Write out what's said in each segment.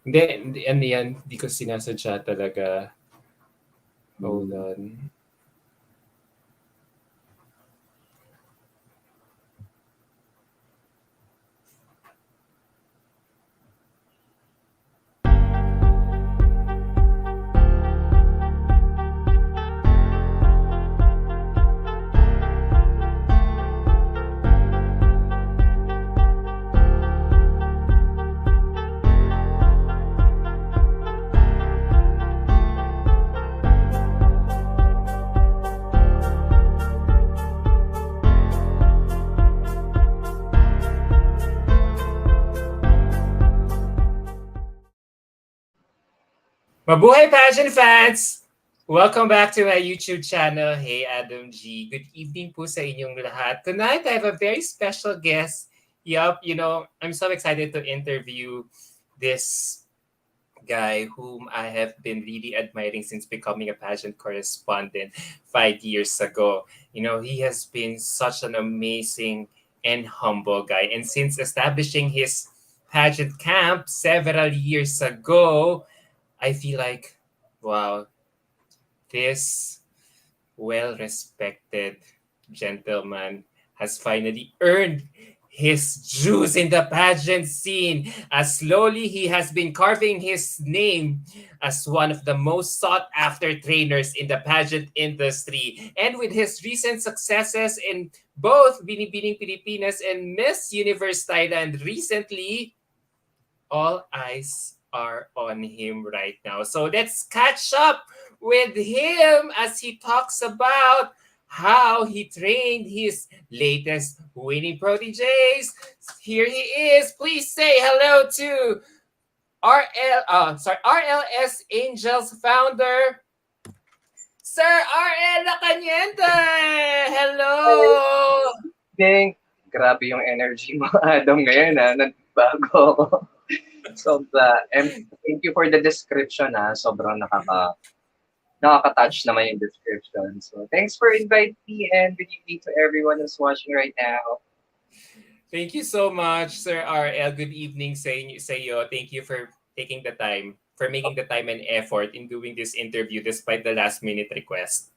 Ano yan, hindi ko sinasadya talaga. Hold on. Mabuhay pageant fans! Welcome back to my YouTube channel. Hey, Adam G. Good evening po sa inyong lahat. Tonight, I have a very special guest. Yup, I'm so excited to interview this guy whom I have been really admiring since becoming a pageant correspondent 5 years ago. He has been such an amazing and humble guy. And since establishing his pageant camp several years ago, I feel like, wow, this well-respected gentleman has finally earned his dues in the pageant scene, as slowly he has been carving his name as one of the most sought-after trainers in the pageant industry. And with his recent successes in both Binibining Pilipinas and Miss Universe Thailand recently, all eyes are on him right now. So let's catch up with him as he talks about how he trained his latest winning proteges. Here he is. Please say hello to RLS Angels founder, Sir RL Lacanienta. Hello. Ding, grabe yung energy mo, Adam, ngayon, nagbago ako. And thank you for the description, sobrang nakaka-touch naman yung description. So, thanks for inviting me and good evening to everyone who's watching right now. Thank you so much, Sir RL. Good evening sa iyo. Thank you for taking the time, for making the time and effort in doing this interview despite the last-minute request.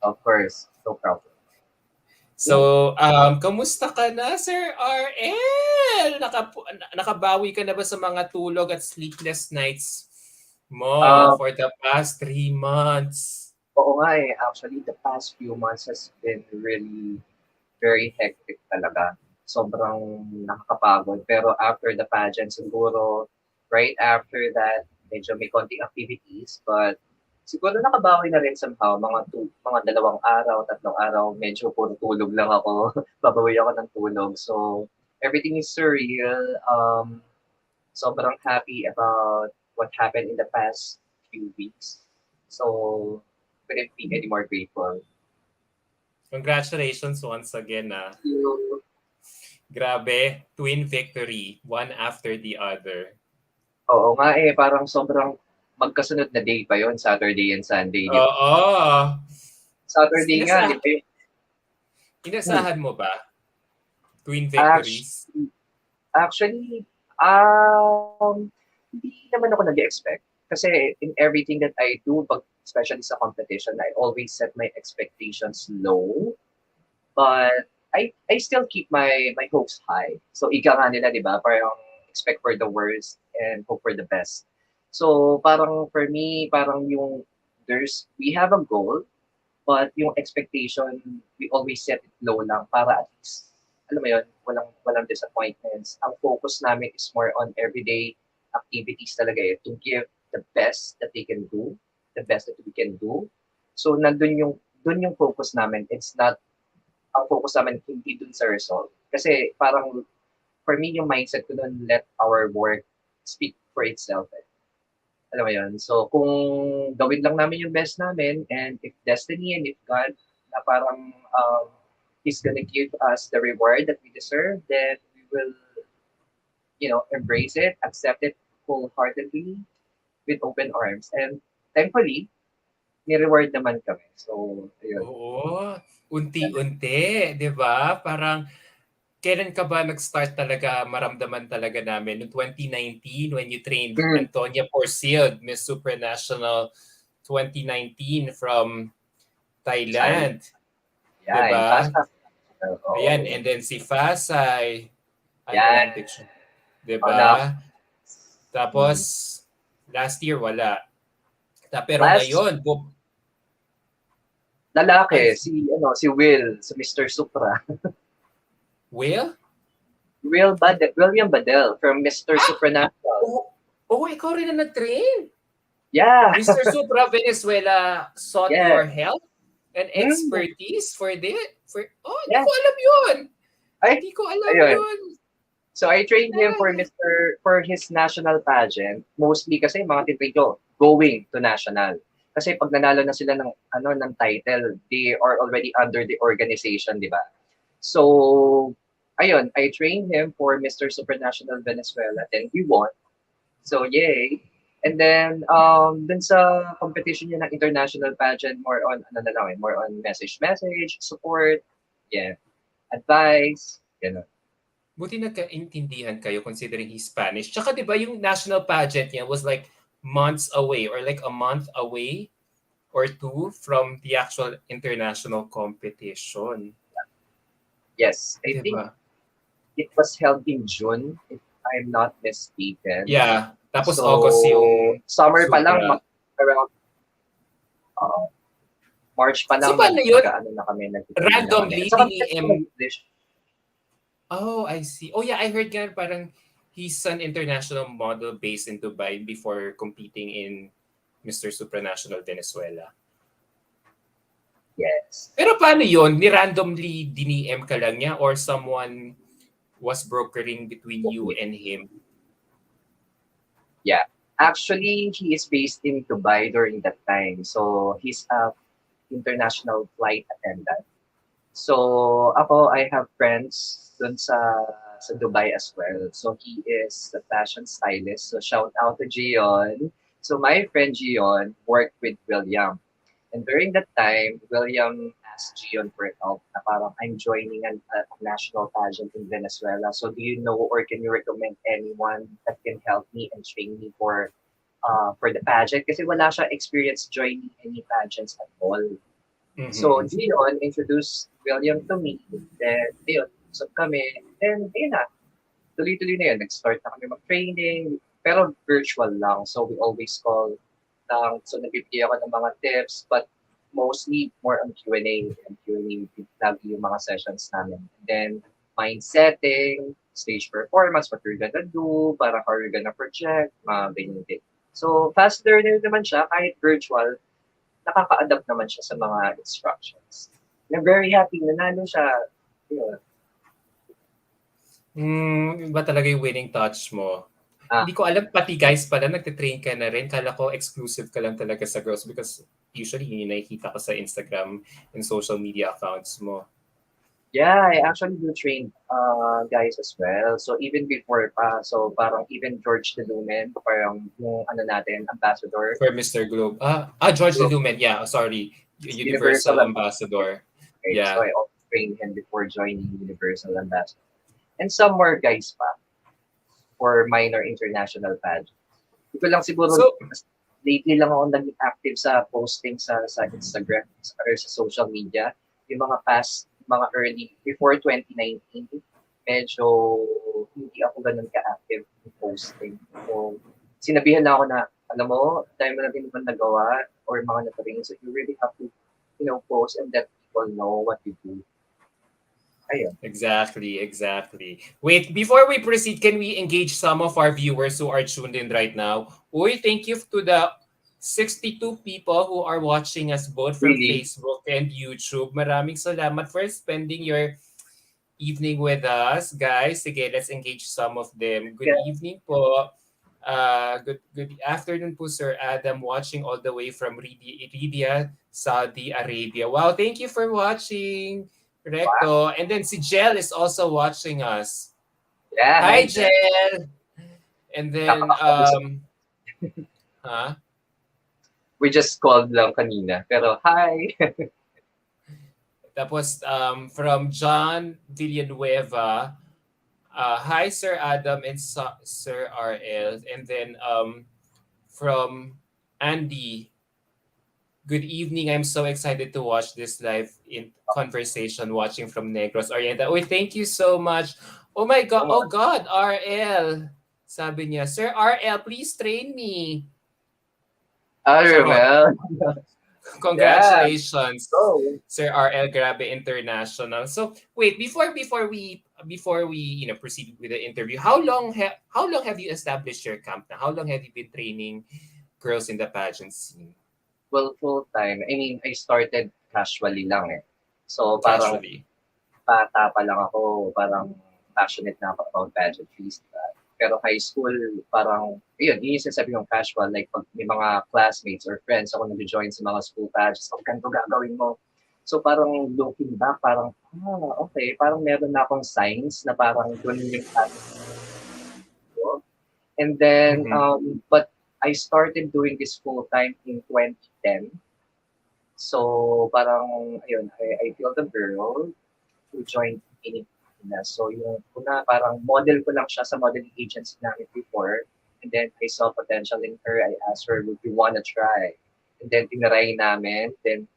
Of course, no problem. So, kamusta ka na, Sir RL? Nakabawi ka na ba sa mga tulog at sleepless nights mo for the past 3 months? Oo nga eh. Actually, the past few months has been really very hectic talaga. Sobrang nakakapagod. Pero after the pageant, siguro, right after that, medyo may konting activities. But siguro nakabawi na rin somehow. Mga 2 araw, 3 araw, medyo puro tulog lang ako. Babawi ako ng tulog. So, everything is surreal. Sobrang happy about what happened in the past few weeks. So, couldn't be any more grateful. Congratulations once again. Grabe, twin victory, one after the other. Oo nga eh, parang sobrang magkasunod na day pa yon, Saturday and Sunday. Oo. Saturday nga, di ba? Inasahan mo ba? Twin victories? Actually, hindi naman ako nag-expect. Kasi in everything that I do, especially sa competition, I always set my expectations low. But I still keep my hopes high. So ika nga nila, di ba? Parang expect for the worst and hope for the best. So parang for me, parang we have a goal, but yung expectation, we always set it low lang para at least, alam mo yun, walang disappointments. Ang focus namin is more on everyday activities talaga eh, to give the best that they can do, the best that we can do. So dun yung focus namin. It's not, ang focus namin hindi dun sa result. Kasi parang, for me, yung mindset ko dun, let our work speak for itself eh. Alam mo yun? So kung gawin lang namin yung best namin, and if destiny and if God, na parang He's gonna give us the reward that we deserve, then we will, embrace it, accept it wholeheartedly with open arms. And thankfully, ni-reward naman kami. So, ayun. Oo, unti-unti, di ba? Parang kailan ka ba nag-start talaga maramdaman talaga namin? Noong 2019 when you trained Mm, Antonia Porcild, Miss Supranational 2019 from Thailand. Thailand, 'di Yeah, in ba? fast Ayan, oo. and then si Fasay, ay Yan, walang picture, 'di na ba? Tapos mm. last year wala. Pero Last ngayon, ay lalaki si Will, si Mr. Supra. Will? William Badel from Mr. Ah! Supranational. Oh, ikaw rin ang nag-train. Yeah, Mr. Supra Venezuela sought yeah. your help and Mm, expertise for hindi yeah. ko alam yun. Ay, Hindi ko alam ayun. yun. So I trained him for Talaga. his national pageant, mostly kasi mga tinrain ko going to national. Kasi pag nanalo na sila ng title, they are already under the organization, di ba? So ayun, I trained him for Mr. Supranational Venezuela, then he won. So yay. And then dun sa competition niya ng international pageant, more on ano na lang, more on message, support, yeah, advice, you know. Buti nagkaintindihan kayo considering he's Spanish. Tsaka 'di ba yung national pageant niya was like months away or like a month away or two from the actual international competition. Yes, I 'Di think ba? it was held in June, if I'm not mistaken. Yeah. Tapos August So, yung summer pa lang, Supra. around uh, March pa So lang, paano yun? mag-ano na kami, nag-train na kami. Randomly At saka bilis ko dini-M. English. Oh, I see. Oh yeah, I heard nga parang he's an international model based in Dubai before competing in Mr. Supranational Venezuela. Yes. Pero paano yon? Ni-randomly diniem ka lang niya or someone was brokering between you Okay. and him? Yeah. Actually, he is based in Dubai during that time. So, he's a international flight attendant. So, ako, I have friends dun sa Dubai as well. So, he is a fashion stylist. So, shout out to Gion. So, my friend Gion worked with William. And during that time, William asked Gion for help na parang I'm joining a national pageant in Venezuela. So, do you know or can you recommend anyone that can help me and train me for the pageant? Kasi wala siya experience joining any pageants at all. So, Mhm. Gion introduced William to me. Then, ayun, usap kami. Then, ayun na, tuloy-tuloy na yun. Nag-start na kami mag-training, pero virtual lang. So, we always call lang. So, nagbibigay ako ng mga tips, but mostly more on Q&A. And Q&A, lagi yung mga sessions namin. And then, mind setting, stage performance, what you're gonna do, para how you're gonna project, mga ganyan din. So, fast learner naman siya, kahit virtual, nakaka-adapt naman siya sa mga instructions. I'm very happy, nanalo siya. Yun. Iba talaga yung winning touch mo. Ah, Hindi ko alam, pati guys pala, nagte-train ka na rin. Kala ko exclusive ka lang talaga sa girls because usually yun yung nakikita ko sa Instagram and social media accounts mo. yeah, I actually do train guys as well. So even before pa, so parang even George the Lumen, parang yung ano natin, ambassador. For Mr. Globe. George So Lumen. Yeah, sorry. he's Universal Universal Ambassador. Ambassador. Right? So Yeah. I also trained him before joining Universal Ambassador. And some more guys pa for minor international pageant. Hindi ko lang siguro, So, lately lang ako naging active sa posting sa Instagram or sa social media. Yung mga past, mga early, before 2019, medyo hindi ako ganun ka-active in posting. So, sinabihan na ako na, alam mo, dahil mo natin naman nagawa or mga nataring, so you really have to, post and let people know what you do. Ayun. exactly, exactly. Wait, before we proceed, can we engage some of our viewers who are tuned in right now? Uy, thank you to the 62 people who are watching us both from Really? Facebook and YouTube. Maraming salamat for spending your evening with us, guys. Sige, let's engage some of them. Good Yeah. evening po. Good afternoon po, Sir Adam, watching all the way from Riyadh, Saudi Arabia. Wow, thank you for watching, Wow. Recto. And then si Jel is also watching us. Yeah, Hi, hi, Jen. Jel. And then, Nakakausap. huh? We just called lang kanina. Pero, hi. Tapos from John Villanueva, hi Sir Adam and Sir RL. And then from Andy, good evening. I'm so excited to watch this live in conversation watching from Negros Oriental. Oh, thank you so much. Oh my God. Come Oh on. God, RL. Sabi niya, Sir RL, please train me. Charot. Well, yeah, Congratulations, go. Sir RL Grabe International. So wait, before we proceed with the interview, how long have you established your camp now? How long have you been training girls in the pageant scene? Well, full time. I mean, I started casually lang eh. So parang Casually. bata pa lang ako, parang passionate na ako about pageantries, diba? Pero high school, parang, yun yung sinasabi kong casual, like pag may mga classmates or friends ako nag-join sa mga school pageants, oh, ganito gagawin mo. So parang looking back, parang, okay, parang meron na akong signs na parang doon yung passion ko. And then, Mm-hmm. but I started doing this full time in 2010. So parang, ayun, I feel the girl who joined Pilipinas. So yung una, parang model ko lang siya sa modeling agency namin before. And then I saw potential in her. I asked her, would you wanna try? And then tinaray namin. Then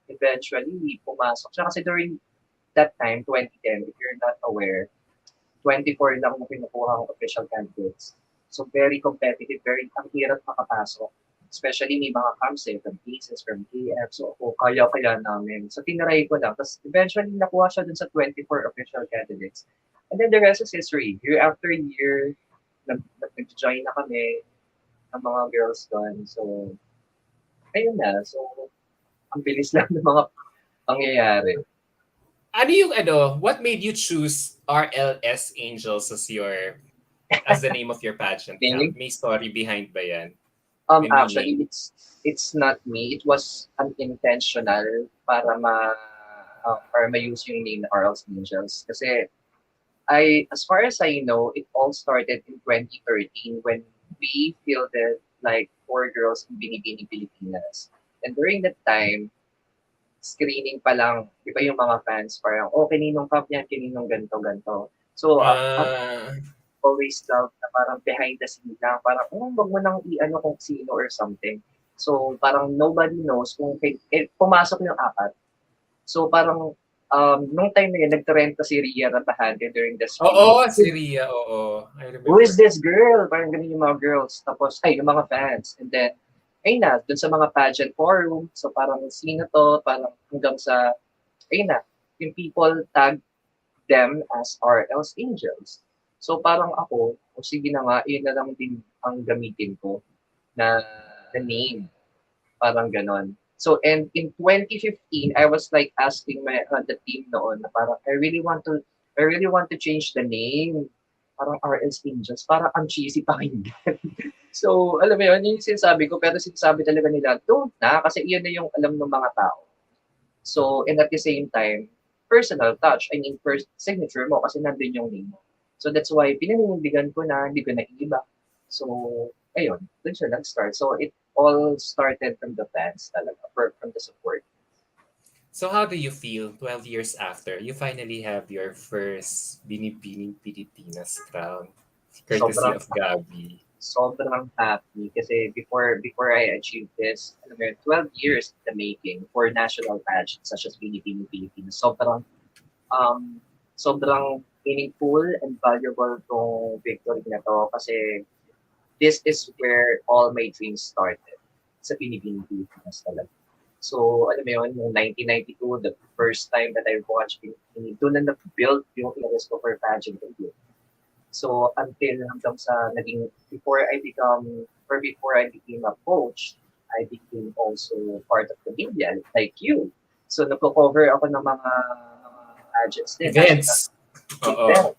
eventually, pumasok siya. Kasi during that time, 2010, if you're not aware, 24 lang yung kinukuha ng official candidates. So very competitive, very ang hirap makapasok. Especially may mga camps from pieces, from KF. So ako, kaya-kaya namin. So tinry ko lang. Tapos eventually nakuha siya dun sa 24 official candidates. And then the rest is history. Year after year, nag-join na kami ng mga girls doon. So, ayun na. So, ang bilis lang ng mga pangyayari. What made you choose RLS Angels as the name of your pageant camp? Name? May story behind ba yan? May Actually, meaning? it's not me. It was unintentional para ma-use yung name na Arls Angels. Kasi as far as I know, it all started in 2013 when we fielded like 4 girls in Binibini, Pilipinas. And during that time, screening pa lang, di ba yung mga fans parang, oh, kaninong cup yan, kaninong ganito, ganito. So, Ah, always love na parang behind the scene lang, parang, wag mo nang i-ano kung sino or something. So, parang nobody knows kung pumasok yung apat. So, parang, nung time na yun, nag-trend si Ria Ratahante during the oo, screening. si Ria, oo. I Who is remember. this girl? Parang ganun yung mga girls. Tapos, yung mga fans. And then, ayun na, dun sa mga pageant forum. So, parang sino to? Parang hanggang sa, ayun na, yung people tag them as RL's Angels. So, parang ako, o sige na nga, yun na lang din ang gamitin ko na name. Parang ganon. So, and in 2015, I was like asking the team noon na parang, I really want to change the name. Parang RL's Angels. Parang ang cheesy pakinggan. So, alam mo yun, yun yung sinasabi ko, pero sinasabi talaga nila, don't na, kasi iyon na yung alam ng mga tao. So, and at the same time, personal touch, I mean, first signature mo, kasi nandun yung name mo. So, that's why, pinanindigan ko na, hindi ko na iba. So, ayun, dun siya nag-start. So, it all started from the fans talaga, from the support. So how do you feel 12 years after you finally have your first Binibining Pilipinas crown, courtesy Sobrang of Gabby? sobrang happy kasi before I achieved this, alam mo yun, 12 years in the making for national pageants such as Binibini Pilipinas. Um, sobrang meaningful and valuable tong victory na to kasi this is where all my dreams started sa Binibini Pilipinas talaga. So, alam mo yun, yung 1992, the first time that I watched Binibini, doon na nag-build yung interest ko for pageant. So until hanggang sa naging before I became a coach, I became also part of the media like you. So nagko-cover ako ng mga pageants din, national Events. Oo. event.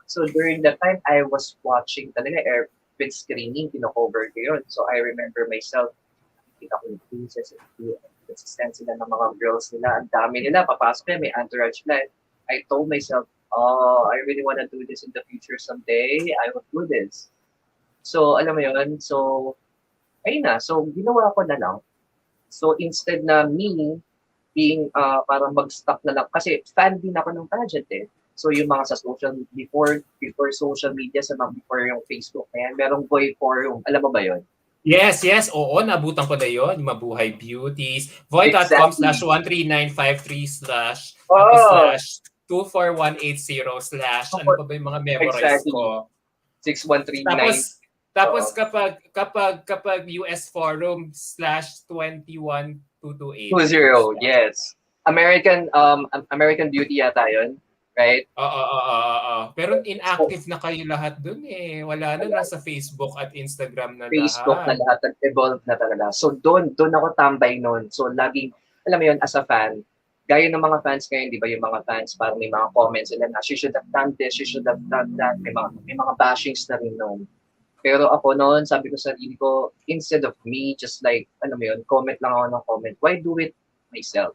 So during that time, I was watching talaga with screening, kino-cover ko yun. So I remember myself, kita ko yung princess, assistant sila ng mga girls nila. Ang dami nila, papasok yan, may entourage nila. I told myself, oh, I really want to do this in the future someday. I will do this. So, alam mo yun? So, ayun na. So, ginawa ko na lang. So, instead na me being parang mag-stuck na lang kasi fan din ako ng pageant eh. So yung mga sa social before social media sa mga before yung Facebook na yan, merong boy forum. Alam mo ba yon? Yes, yes. Oo, nabutan ko na yun. Yung Mabuhay Beauties. Exactly. void.com/13953/ tapos Oh, slash 24180/ ano pa ba yung mga memorize exactly. ko. Tapos 6139. tapos Oo. kapag US Forum /21228. 20, yes. American Beauty yata yun, right? Oo, oo, oo, oo. Pero So, inactive na kayo lahat dun eh. Wala na, wala, nasa Facebook at Instagram na Facebook na lahat. lahat nag-evolve na talaga. So, doon ako tambay noon. So, laging, alam mo yun, as a fan, gaya ng mga fans ngayon, di ba, yung mga fans, parang may mga comments sila na, she should have done this, she should have done that. May mga bashings na rin noon. Pero ako noon, sabi ko sa sarili ko, instead of me, just like, alam mo yun, comment lang ako ng comment, why do it myself?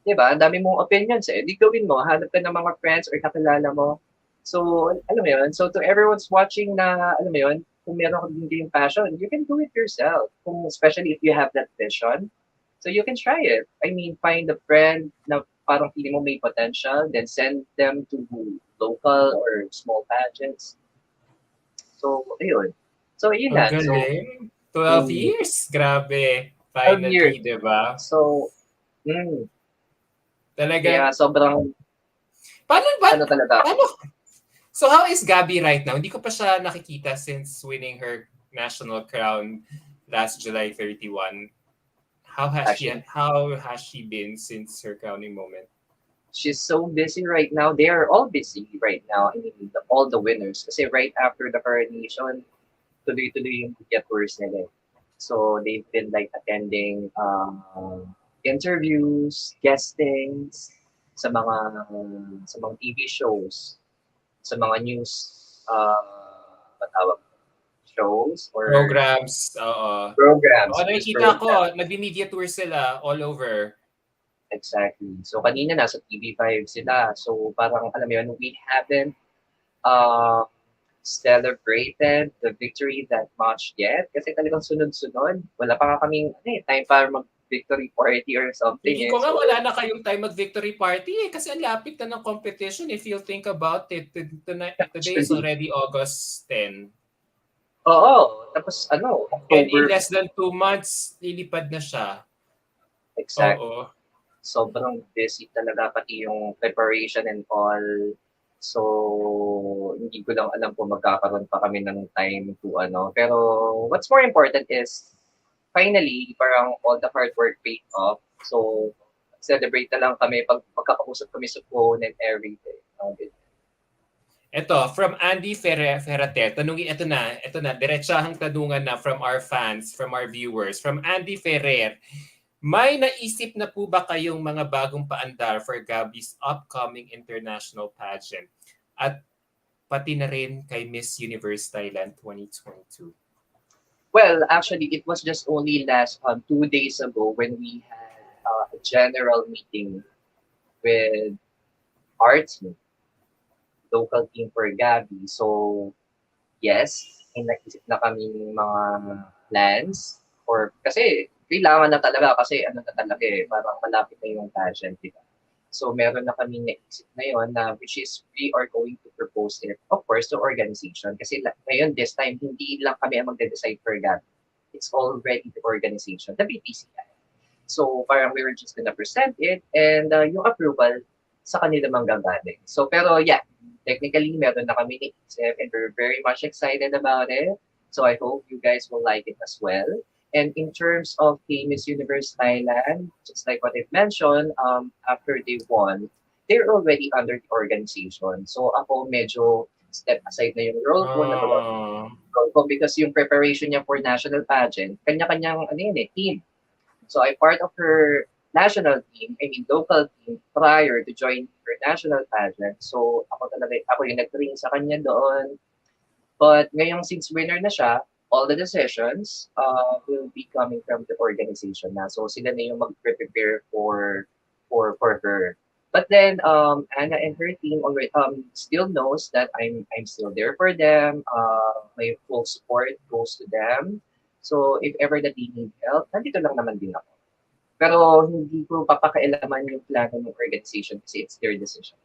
'Di ba? Ang dami mong opinions eh. Di gawin mo, hanap ka ng mga friends or kakilala mo. So, alam mo yun? So, to everyone's watching na, alam mo yun, kung meron ka din yung passion, you can do it yourself. Kung, especially if you have that vision. So, you can try it. I mean, find a friend na parang feeling mo may potential, then send them to local or small pageants. So, ayun. So, yun Ang lang. So, galing. 12 mm, years. Grabe. 12 years. Finally, di ba? So, mm, kaya Talagang, sobrang, paano ba? ano talaga, Paano? So how is Gabby right now? Hindi ko pa siya nakikita since winning her national crown last July 31. actually, How has she been since her crowning moment? she's so busy right now. They are all busy right now. I mean, all the winners. Kasi right after the coronation, tuloy-tuloy yung media tours nila. So they've been like attending interviews, guestings sa mga TV shows, sa mga news patawag shows or Programs, oo. Oo, programs, news nakikita ko, programs. nagbi-media tour sila all over. Exactly. So kanina nasa TV5 sila. So parang alam mo yun, we haven't uh, celebrated the victory that much yet kasi talagang sunod-sunod. Wala pa nga kaming time para mag-victory party or something Feeling eh. ko nga So, wala na kayong time mag-victory party eh, kasi ang lapit na ng competition if you'll think about it. Today is actually, already August 10. oo. Tapos ano, And in October, less than 2 months, lilipad na siya. exact. Oo. Sobrang busy talaga pati yung preparation and all. So, hindi ko lang alam kung magkakaroon pa kami ng time to ano. Pero what's more important is finally, parang all the hard work paid off. So, celebrate na lang kami pagkakausap kami sa phone and everything. Ito, from Andy Ferrater, ito na, diretsahang tanungan na from our fans, from our viewers. From Andy Ferrer, may naisip na po ba kayong mga bagong paandar for Gabby's upcoming international pageant? At pati na rin kay Miss Universe Thailand 2022. Well, actually, it was just only last 2 days ago when we had a general meeting with our team, local team for Gabby. So, yes, may naisip na kami mga plans or kasi kailangan na talaga kasi ano na talaga eh, parang malapit na yung pageant, di ba? So meron na kami naisip ngayon na which is we are going to propose it, of course, to organization. Kasi ngayon, this time, hindi lang kami ang magde-decide for Gabby. It's already the organization, the BPCI. So parang we were just gonna present it and yung approval sa kanila manggagaling. So pero yeah, technically meron na kami naisip and we're very much excited about it. So I hope you guys will like it as well. And in terms of the Miss Universe Thailand, just like what I've mentioned, after they won, they're already under the organization. So ako medyo step aside na yung role ko, nagawa Oh. role ko because yung preparation niya for national pageant, kanya-kanyang ano yun eh, team. So I'm part of her national team, I mean local team, prior to join her national pageant. So ako yung nag-train sa kanya doon. But ngayong since winner na siya, all the decisions will be coming from the organization na. So sila na yung mag-prepare for her. But then Anna and her team already still knows that I'm still there for them. My full support goes to them. So if ever that they need help, nandito lang naman din ako. Pero hindi ko papakailaman yung plano ng organization kasi it's their decision.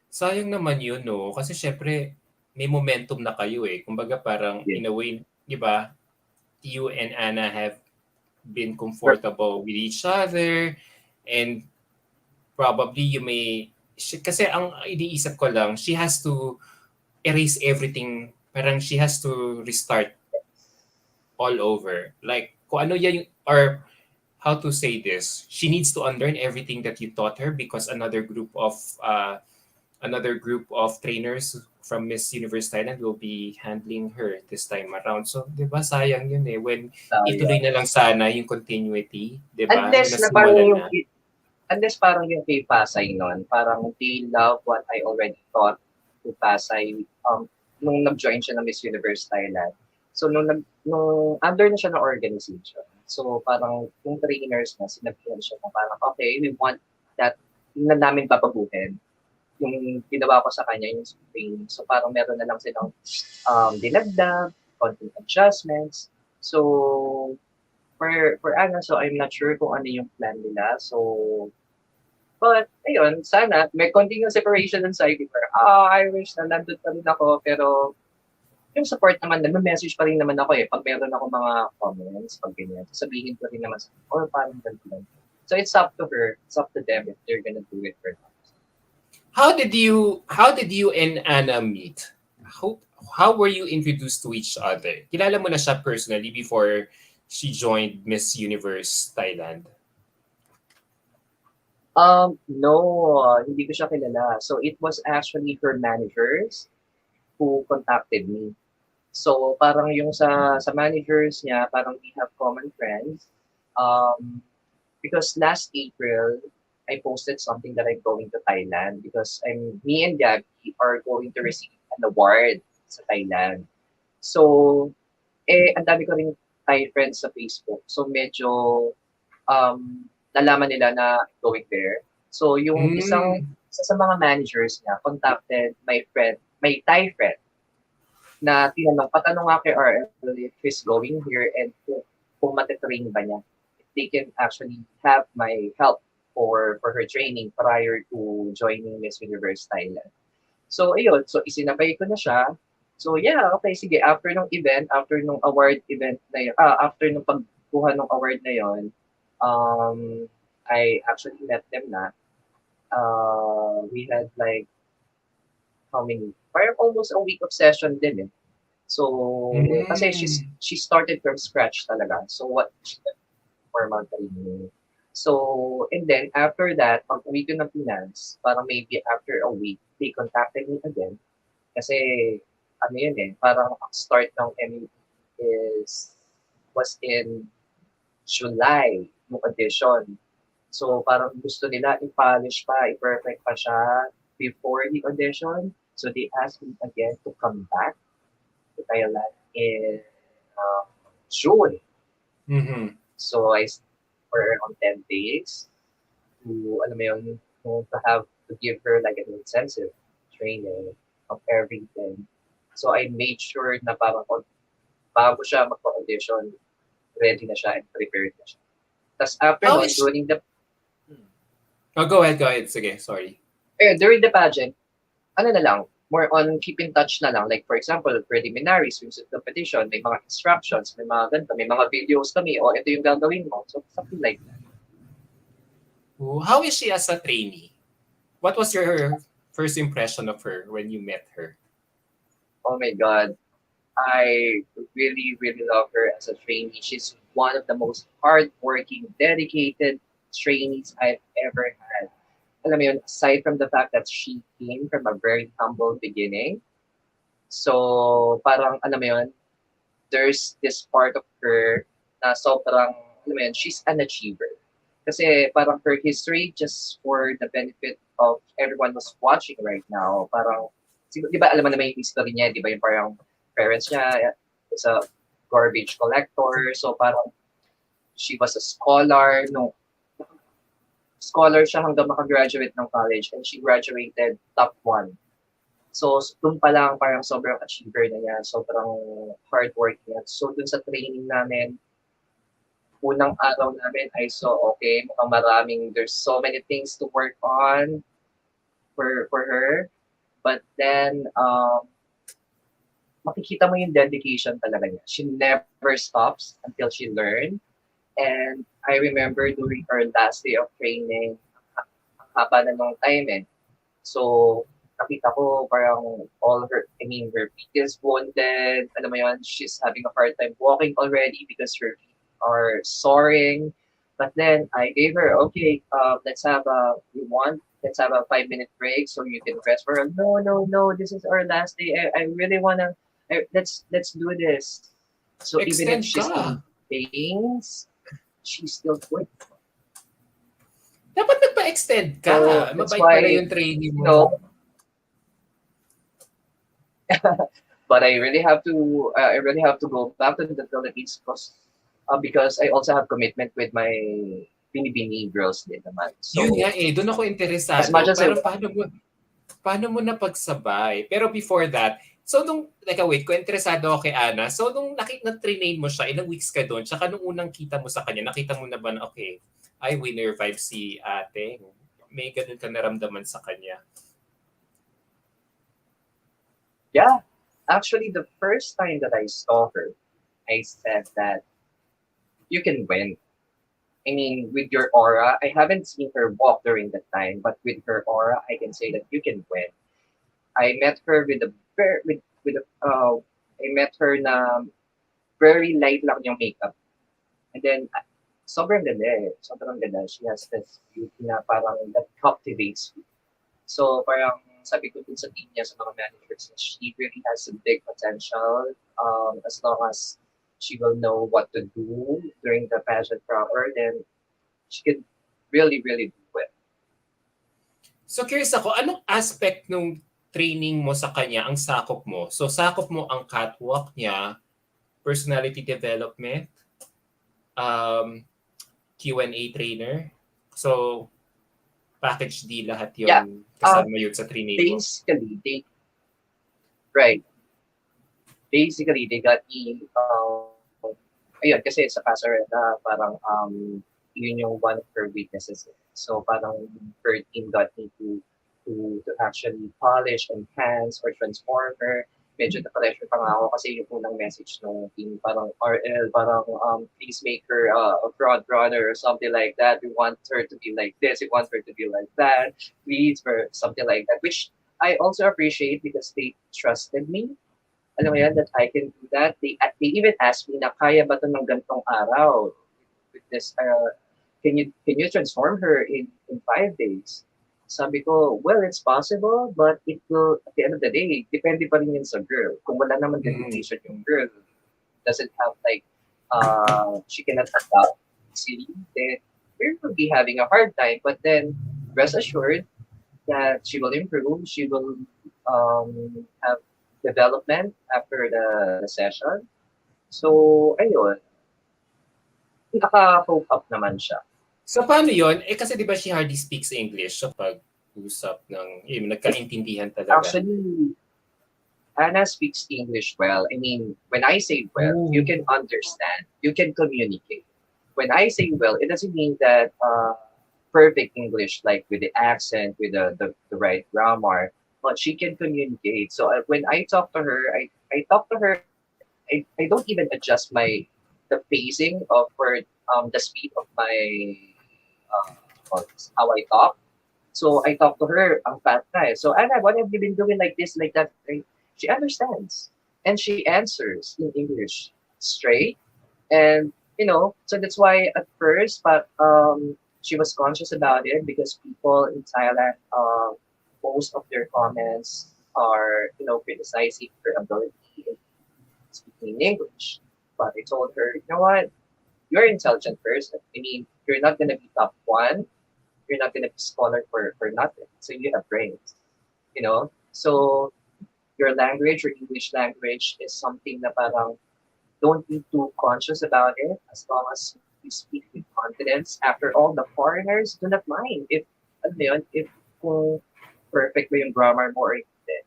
Sayang naman yun 'no, kasi siyempre may momentum na kayo, eh. Kumbaga parang Yeah. in a way, 'di ba, you and Anna have been But, comfortable with each other and probably you may kasi ang iniisip ko lang, she has to erase everything. Parang she has to restart all over. Like, kung ano yan yung, or how to say this, she needs to unlearn everything that you taught her because another group of trainers from Miss Universe Thailand will be handling her this time around. So, 'di ba sayang yun eh when ituloy yeah. na lang sana yung continuity, 'di ba? Yung Unless na parang nasimulan yung na. unless parang yung kay Pasay nun, parang they love what I already taught to Pasay nung nag-join siya ng Miss Universe Thailand. So nung under na siya ng organization. So parang yung trainers na sinabihan siya na parang okay, we want that yung na namin papaguhin. Yung ginawa ko sa kanya yung training. So parang meron na lang silang dinagdag, konting adjustments. So for Anna, so I'm not sure kung ano yung plan nila. So but ayun, sana may konting yung separation dun sa ID where, I wish na nandun pa rin ako, pero yung support naman, nagme-message pa rin naman ako eh. Pag meron ako mga comments, pag ganyan, sasabihin ko rin naman, or parang ganito lang. So it's up to her, it's up to them if they're gonna do it or not. How did you and Anna meet? How how were you introduced to each other? Kilala mo na siya personally before she joined Miss Universe Thailand? No, hindi ko siya kilala. So it was actually her managers who contacted me. So parang yung sa managers niya, parang we have common friends. Um, because last April, I posted something that I'm going to Thailand because me and Gabby are going to receive an award sa Thailand. So, ang dami ko rin Thai friends sa Facebook. So medyo nalaman nila na I'm going there. So yung Mm. isa sa mga managers niya contacted my friend, my Thai friend na tinanong, patanong nga kay RL if he's going here and kung matitrain ba niya. If they can actually have my help for her training prior to joining Miss Universe Thailand. So ayun, so isinabay ko na siya. So yeah, okay, sige, after nung event, after nung award event na yun, after nung pagkuha ng award na yun, I actually met them na. We had like how many? Parang almost a week of session din eh. So, kasi Mm. she started from scratch talaga. So, what she did formal training. So, and then after that, pag uwi ko ng Pinas, parang maybe after a week, they contacted me again. Kasi, ano yun eh, parang ang start ng MUP was in July, yung audition. So, parang gusto nila i-polish pa, i-perfect pa siya before the audition. So, they asked me again to come back to Thailand in uh, June. Mhm. So I stayed for around 10 days to, alam mo yun, to have to give her like an intensive training of everything. So I made sure na parang bago siya magpa-audition, ready na siya and prepared na siya. Tapos after How nun, is she? Hmm. Oh, go ahead. Sige, sorry. during the pageant, ano na lang, more on keep in touch na lang. Like for example, preliminary, swimsuit competition, may mga instructions, may mga ganito, may mga videos kami, o ito yung gagawin mo. So something like that. How is she as a trainee? What was your first impression of her when you met her? Oh my God. I really, really love her as a trainee. She's one of the most hardworking, dedicated trainees I've ever had. Alam mo yun, aside from the fact that she came from a very humble beginning, so parang, alam mo yun, there's this part of her na sobrang, alam mo yun, she's an achiever. Kasi parang her history, just for the benefit of everyone who's watching right now, parang, di ba alam mo naman yung history niya, di ba yung parang parents niya is a garbage collector, so parang she was a scholar, no, scholar siya hanggang makagraduate ng college and she graduated top 1. So, dun pa lang parang sobrang achiever na niya, sobrang hardworking niya. So, dun sa training namin, unang araw namin, I saw, okay, mukhang there's so many things to work on for her. But then, makikita mo yung dedication talaga niya. She never stops until she learned. And I remember during our last day of training, ang haba na nung time eh. So, nakita ko parang her feet is wounded. Alam mo yun, she's having a hard time walking already because her feet are soaring. But then I gave her, okay, let's have a 5 minute break so you can rest for her. No, no, no, this is our last day. I really wanna, let's do this. So even if Extend she's ka. in pains, she's still good. Dapat nagpa-extend ka. So that's Mabait why, pala yung training you mo. know, but I really have to go back to the Philippines because I also have commitment with my Binibini girls din naman. Yun So nga eh, doon ako as much interesado. as I Parang paano mo napagsabay? Pero before that, so nung, like, wait, kung interesado ako kay Ana, so nung na-train mo siya, ilang weeks ka doon, tsaka nung unang kita mo sa kanya, nakita mo na ba na, okay, ay, winner vibe si ate. May ganun ka naramdaman sa kanya. yeah, actually the first time that I saw her, I said that you can win. I mean, with your aura, I haven't seen her walk during that time, but with her aura, I can say that you can win. I met her with a very with a I met her na very light lang yung makeup. And then sobrang ganda eh. Sobrang ganda. She has this beauty na parang that captivates you. So parang sabi ko dun sa team niya, sa mga managers, she really has a big potential as long as she will know what to do during the pageant proper, then she can really, really do it. So curious ako, anong aspect nung training mo sa kanya ang sakop mo? So sakop mo ang catwalk niya, personality development, um, Q&A trainer. So package D lahat Yeah, yon kasama yun sa training mo. basically, right, they got me, ayun, kasi sa Pasarela, parang, yun yung one of her weaknesses. So parang her team got me to actually polish, enhance, or transform her. Medyo na-pressure pa nga ako kasi yung unang message ng team, parang RL, parang please make her a front runner or something like that. We want her to be like this, we want her to be like that, please, or something like that, which I also appreciate because they trusted me. Alam mo yan, that I can do that. They even asked me na kaya ba to ng gantong araw with this, can you transform her in 5 days? Sabi ko, well, it's possible, but it will, at the end of the day, depende pa rin yun sa girl. Kung wala naman dedication yung girl, doesn't have like, she cannot adapt easily, then we will be having a hard time. But then, rest assured that she will improve, she will have development after the session. So, ayun, naka-hope up naman siya. So paano yon? Eh kasi di ba she hardly speaks English so pag usap ng, nagkaintindihan talaga. Actually, Anna speaks English well. I mean, when I say well, you can understand, you can communicate. When I say well, it doesn't mean that perfect English, like with the accent, with the right grammar, but she can communicate. So when I talk to her, I talk to her. I don't even adjust the pacing of her, the speed of my how I talk. So I talk to her, ang fat na eh. So Anna, what have you been doing like this, like that? She understands and she answers in English straight. And so that's why at first, but she was conscious about it because people in Thailand, most of their comments are criticizing her ability in speaking English. But I told her, you know what? You're an intelligent person. I mean, you're not gonna be top one. You're not gonna be scholar for nothing. So you have brains, So your language, your English language is something na parang don't be too conscious about it as long as you speak with confidence. After all, the foreigners do not mind if, alam mo yun, if kung perfect ba yung grammar mo or hindi.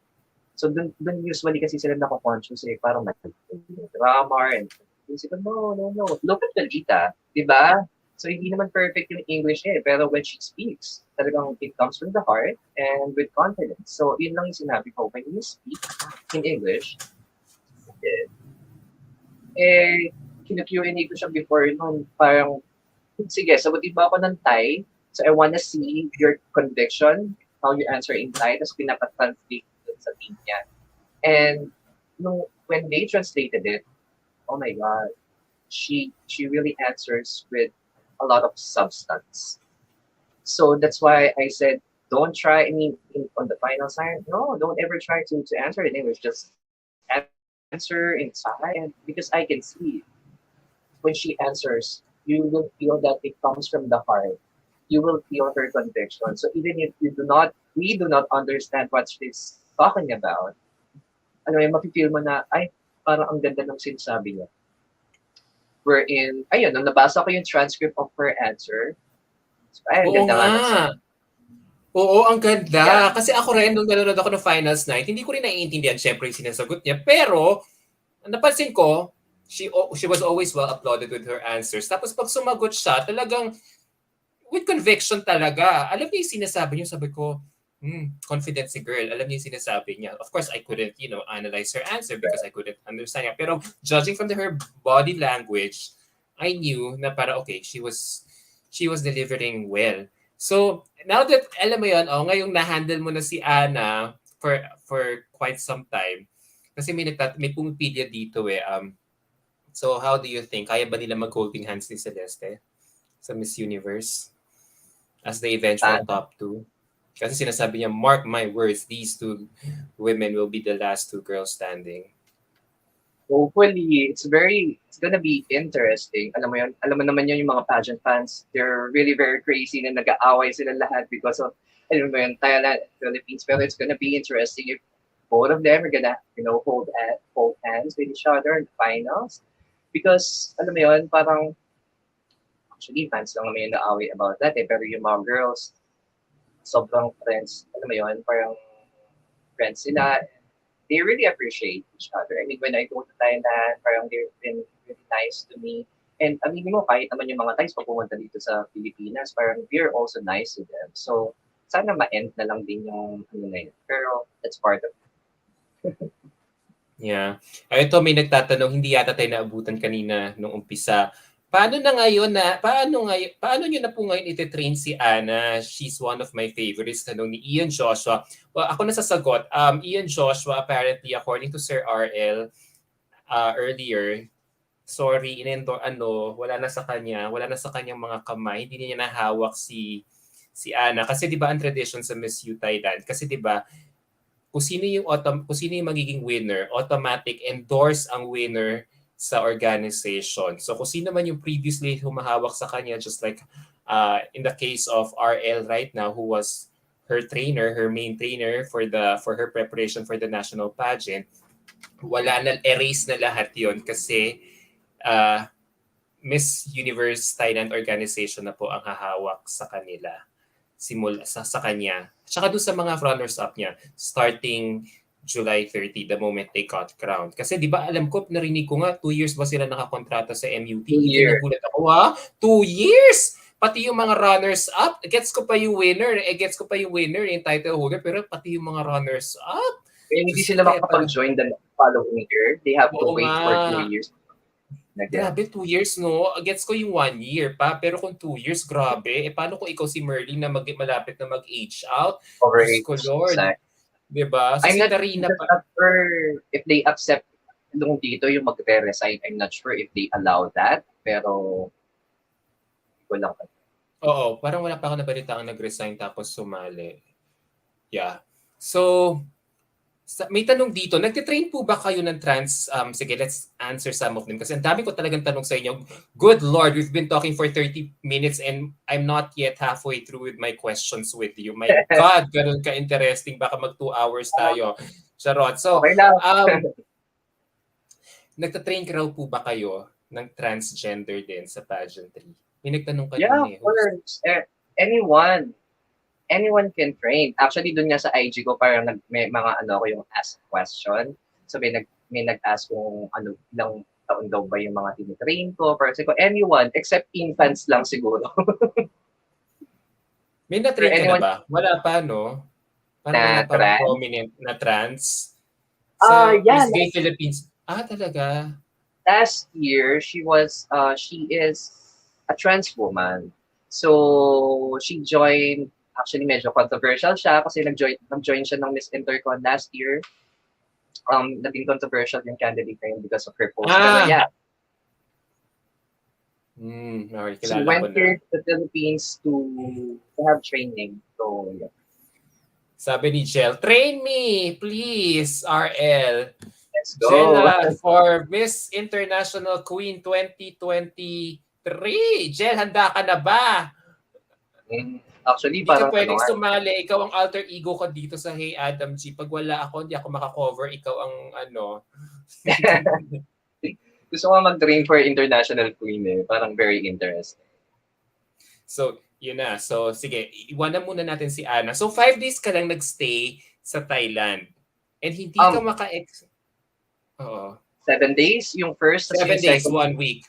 So dun usually kasi sila nako-conscious parang mali yung grammar and sabi ko, no, no, no. Look at Lolita. 'di ba? So hindi naman perfect yung English niya, eh, pero when she speaks, talagang it comes from the heart and with confidence. So yun lang yung sinabi ko, when you speak in English, eh, kinu-Q&A ko siya before no'n, parang, "Sige, sagutin mo ako ng Thai, so I wanna see your conviction, how you answer in Thai," ta's pinapa-translate dun sa team niya. And when they translated it, oh my God, she really answers with a lot of substance. So that's why I said, don't try. I mean, on the final sign, no, don't ever try to answer in English. Just answer in Thai, and because I can see when she answers, you will feel that it comes from the heart. You will feel her conviction. So even if we do not understand what she's talking about, ano yung mafe-feel mo na, ay, parang ang ganda ng sinasabi niya. Wherein, ayun, nung nabasa ko yung transcript of her answer, so, ay, ang Oo ganda nga nga. ng sagot. Oo, ang Yeah, ganda. Kasi ako rin, nung nanonood ako ng Finals Night, hindi ko rin naiintindihan syempre yung sinasagot niya. Pero, napansin ko, she was always well applauded with her answers. Tapos pag sumagot siya, talagang with conviction talaga. Alam niya yung sinasabi niya, sabi ko, confident si girl. Alam niya yung sinasabi niya. Of course, I couldn't, analyze her answer because I couldn't understand niya. Pero judging from her body language, I knew na para okay, she was delivering well. So, now that alam mo 'yon, ngayong na-handle mo na si Ana for quite some time. Kasi may pumipilya dito eh. So how do you think? Kaya ba nila mag-holding hands ni Celeste sa Miss Universe as the eventual sana. top two? Kasi sinasabi niya, mark my words, these two women will be the last two girls standing. Hopefully, it's gonna be interesting. Alam mo yun, alam mo naman yun yung mga pageant fans, they're really very crazy na nag-aaway sila lahat because of, alam mo yun, Thailand, Philippines. Pero it's gonna be interesting if both of them are gonna, hold hands with each other in the finals. Because, alam mo yun, parang, actually, fans lang naman yung naaway about that eh. Pero yung mga girls, sobrang friends, alam mo yun, parang friends sila. They really appreciate each other. I mean, when I go to Thailand, parang they've been really nice to me. And aminin mo, kahit naman yung mga Thais pag pumunta dito sa Pilipinas, parang we're also nice to them. So, sana ma-end na lang din yung ano na yun. Pero, that's part of it. Yeah. Ito may nagtatanong, hindi yata tayo naabutan kanina nung umpisa. Paano niyo na po ngayon ite-train si Ana? She's one of my favorites. Tanong ni Ian Joshua. Well, ako na sasagot. Ian Joshua, apparently, according to Sir RL earlier, sorry, wala na sa kanyang mga kamay. Hindi niya nahawak si Ana. Kasi 'di ba ang tradition sa Miss U Thailand? Kasi 'di ba kung sino yung magiging winner, automatic endorse ang winner sa organization. So kung sino man yung previously humahawak sa kanya, just like in the case of RL right now, who was her main trainer for her preparation for the national pageant, wala na, erase na lahat yon kasi uh, Miss Universe Thailand organization na po ang hahawak sa kanila sa kanya. Tsaka doon sa mga runners-up niya, starting July 30, the moment they got crowned. Kasi di ba alam ko, narinig ko nga, 2 years ba sila nakakontrata sa MUT? New Even Year. nagulat ako, 2 years! Pati yung mga runners-up, gets ko pa yung winner, gets ko pa yung winner, yung title holder, pero pati yung mga runners-up. Kaya hindi Diyos ko, sila kaya pala. makapag-join the following year. They have to Oo nga. wait for 2 years. Grabe, 2 years, no? Gets ko yung 1 year pa, pero kung 2 years, grabe. Paano kung ikaw si Merlin na malapit na mag-age out? Over Diyos 8 ko, Lord. exact. Diba? So I'm si not, Tarina just pa. not sure if they accept nung dito yung magre-resign. I'm not sure if they allow that. Pero, hindi ko lang. Oo, parang wala pa ako nabalita ang nag-resign tapos sumali. Yeah. So, may tanong dito, nagtitrain po ba kayo ng sige, let's answer some of them kasi ang dami ko talagang tanong sa inyo. Good Lord, we've been talking for 30 minutes and I'm not yet halfway through with my questions with you. My God, ganun ka-interesting. Baka mag 2 hours tayo. Charot. So, Okay lang. nagtatrain ka raw po ba kayo ng transgender din sa pageantry? May nagtanong Yeah, kanina of eh. course. Anyone. Anyone can train. Actually, dun nga sa IG ko, parang may mga ano ko yung ask question. So, may nag-ask kung ano, ilang taon daw ba yung mga tinitrain ko. Pero sabi ko, anyone, except infants lang siguro. May For na-train ka na anyone ba? Wala pa, no? Parang wala na pang trans. prominent na trans sa Yeah, Miss Gay Philippines. Ah, talaga? last year she is a trans woman. So she joined, actually medyo controversial siya kasi nag-join siya ng Miss Intercon last year. Naging controversial yung candidate na yun because of her post. Pero Ah! yeah, Okay, she kilala ko went na. here to the Philippines to have training. So yeah, Sabi ni Jel, train me, please, RL. let's go. Jella for Miss International Queen 2023. Jel, handa ka na ba? Actually, Hindi ka parang ano pwedeng nga, sumali. Ikaw ang alter ego ko dito sa Hey Adam G. Pag wala ako, hindi ako makakover. Ikaw ang ano. gusto ko mag-train for international queen eh. Parang very interesting. So, yun na. So, sige, iwanan muna natin si Ana. So, 5 days ka lang nagstay sa Thailand. And hindi ka Um, maka-ex... Oo. 7 days yung first, tapos yung 7 days, second, 1 week.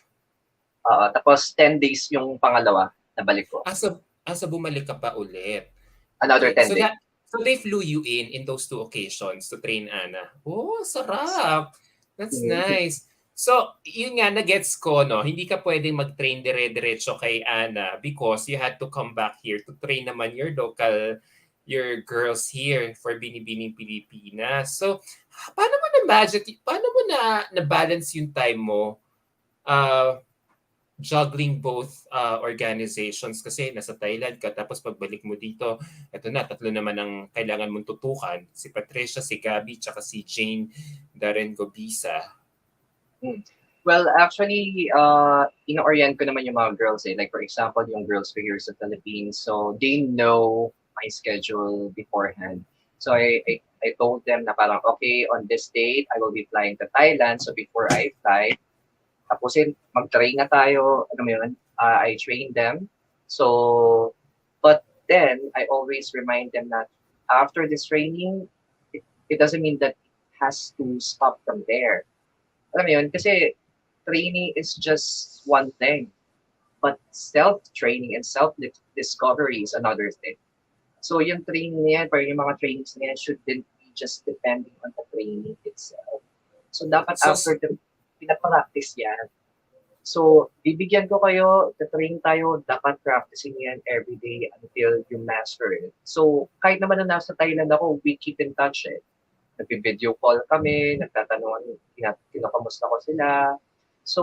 tapos 10 days yung pangalawa na balik ko. Asa bumalik ka pa ulit. Another Okay. 10 days. So they flew you in those 2 occasions to train Ana. Oh, sarap. That's Mm. nice. So, yun nga, na-gets ko, no? Hindi ka pwedeng mag-train dire-diretso kay Ana because you had to come back here to train naman your girls here for Binibining Pilipinas. So, paano mo na-balance yung time mo uh, juggling both organizations kasi nasa Thailand ka tapos pagbalik mo dito, eto na, tatlo naman ang kailangan mong tutukan. Si Patricia, si Gabby, tsaka si Jane Darren Gobisa. Mm. Well, actually, ino-orient ko naman yung mga girls eh. Like, for example, yung girls ko here sa Philippines. So, they know my schedule beforehand. So, I told them na parang, okay, on this date, I will be flying to Thailand. So, before I fly, tapusin, mag-train na tayo. Ano mo yun? I train them. So, but then, I always remind them that after this training, it doesn't mean that it has to stop from there. Alam mo yun? Kasi training is just one thing. But self-training and self-discovery is another thing. So yung training niya, or yung mga trainings niya shouldn't be just depending on the training itself. So dapat So, after the pinapractice yan. So bibigyan ko kayo, train tayo, dapat practicing yan every day until you master it. So kahit naman na nasa Thailand ako, we keep in touch eh. Nagbi-video call kami, nagtatanungan, kinakamusta ko sila. So,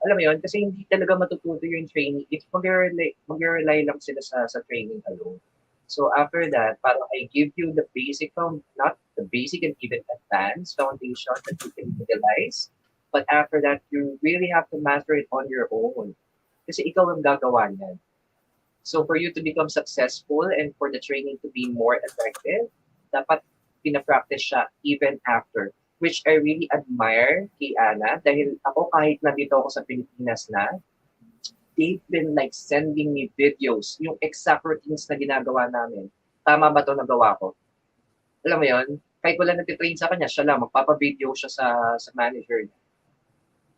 alam mo yun, kasi hindi talaga matututo yung training if mag-rely lang sila sa training alone. So, after that, parang I give you the basic, not the basic and even advanced foundation that you can utilize. But after that, you really have to master it on your own. Kasi ikaw ang gagawa niyan. So, for you to become successful and for the training to be more effective, dapat pinapractice siya even after. Which I really admire kay Ana dahil ako kahit nandito ako sa Pilipinas na, they've been like sending me videos, yung exact routines na ginagawa namin. Tama ba ito nagawa ko? Alam mo yun? Kahit wala nagtitrain sa kanya, siya lang, magpapavideo siya sa manager niya.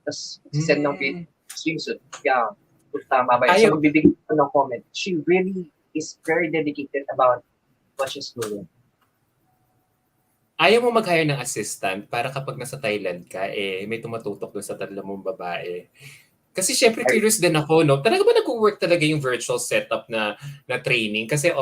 Tapos, send ng video, swimsuit. Yeah, kung tama ba yun? So, ayaw, magbibigay ko ng comment. She really is very dedicated about what she's doing. ayaw mo mag-hire ng assistant para kapag nasa Thailand ka, may tumatutok dun sa tatlo mong babae. Kasi syempre curious din ako, no? Talaga ba nag-work talaga yung virtual setup na training? Kasi,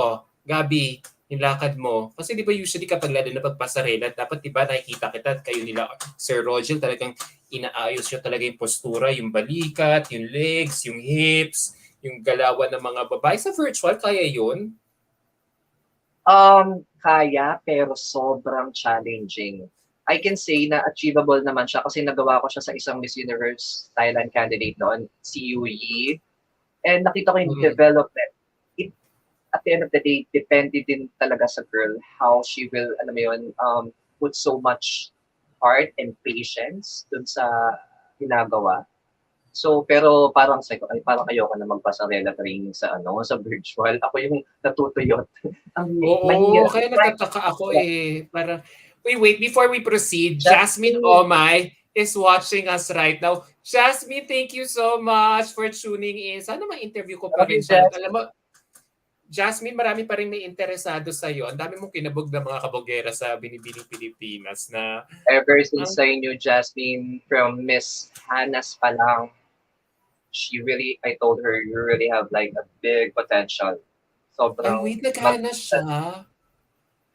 Gabby, yung lakad mo. Kasi di ba usually kapag lalo na pagpasarela, dapat di ba nakikita kita at kayo nila, Sir Rogel, talagang inaayos nyo talaga yung postura, yung balikat, yung legs, yung hips, yung galawan ng mga babae. Sa virtual, kaya yun? Kaya, pero sobrang challenging. I can say na achievable naman siya kasi nagawa ko siya sa isang Miss Universe Thailand candidate noon, si Yi. And nakita ko yung development. It, at the end of the day, depende din talaga sa girl how she will, alam mo yun, put so much heart and patience dun sa ginagawa. So, pero parang parang ayoko na magpasarela training sa virtual. Ako yung natutuyot. Ang Oo, mahirap. kaya nagtataka ako Parang, wait, before we proceed, Just Jasmine Omay is watching us right now. Jasmine, thank you so much for tuning in. Sana ma-interview ko pa Love rin you, siya. Jess. Alam mo, Jasmine, marami pa rin may interesado sa'yo. Ang dami mong kinabog na mga kabogera sa Binibining Pilipinas na Ever ang since I knew Jasmine from Miss Hannah's pa lang, she really, I told her, you really have like a big potential. ay Sobrang wait, naghanas siya. mag-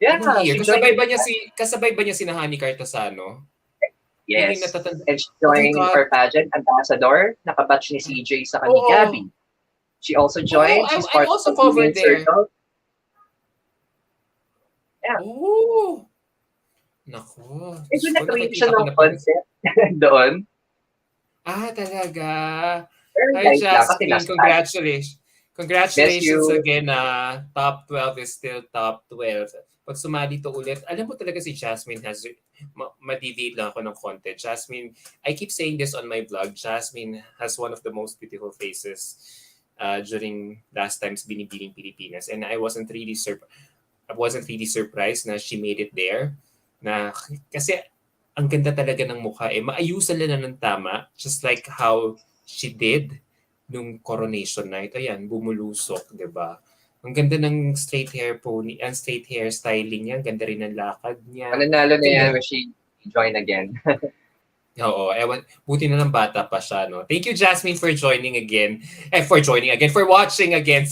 Anong Yeah, year? she joined. Kasabay ba niya si Hani Cartasano? Hindi Yes. natatanda. And she Oh my joined God. our pageant ambassador. Nakabatch ni CJ sa ni Oo. Gabby. She also Oo, joined. She's I'm part also of the covered main there. circle. Yeah. Oh. Naku. Medyo Diyos ko, nag-create siya nakikita ko ng na pa rin. concept doon. Ah, talaga. Very Hi, light lang kasi Jasmine. last time. Congratulations. Miss Congratulations you. again. Top 12 is still top 12. Pag sumali to ulit, alam mo talaga si Jasmine has, ma-deviate lang ako ng konti. Jasmine, I keep saying this on my vlog, Jasmine has one of the most beautiful faces during last time's Binibining Pilipinas. And I wasn't really surprised na she made it there. Na, kasi ang ganda talaga ng mukha eh. Maayusan lang na ng tama, just like how she did nung coronation night. Ayan, bumulusok, 'di ba? Ang ganda ng straight hair pony, ang straight hair styling niya, ang ganda rin ng lakad niya. Mananalo na yan Ganda. when she join again. Oo, ewan, buti na ng bata pa siya, no? Thank you, Jasmine, for joining again. For joining again, for watching again.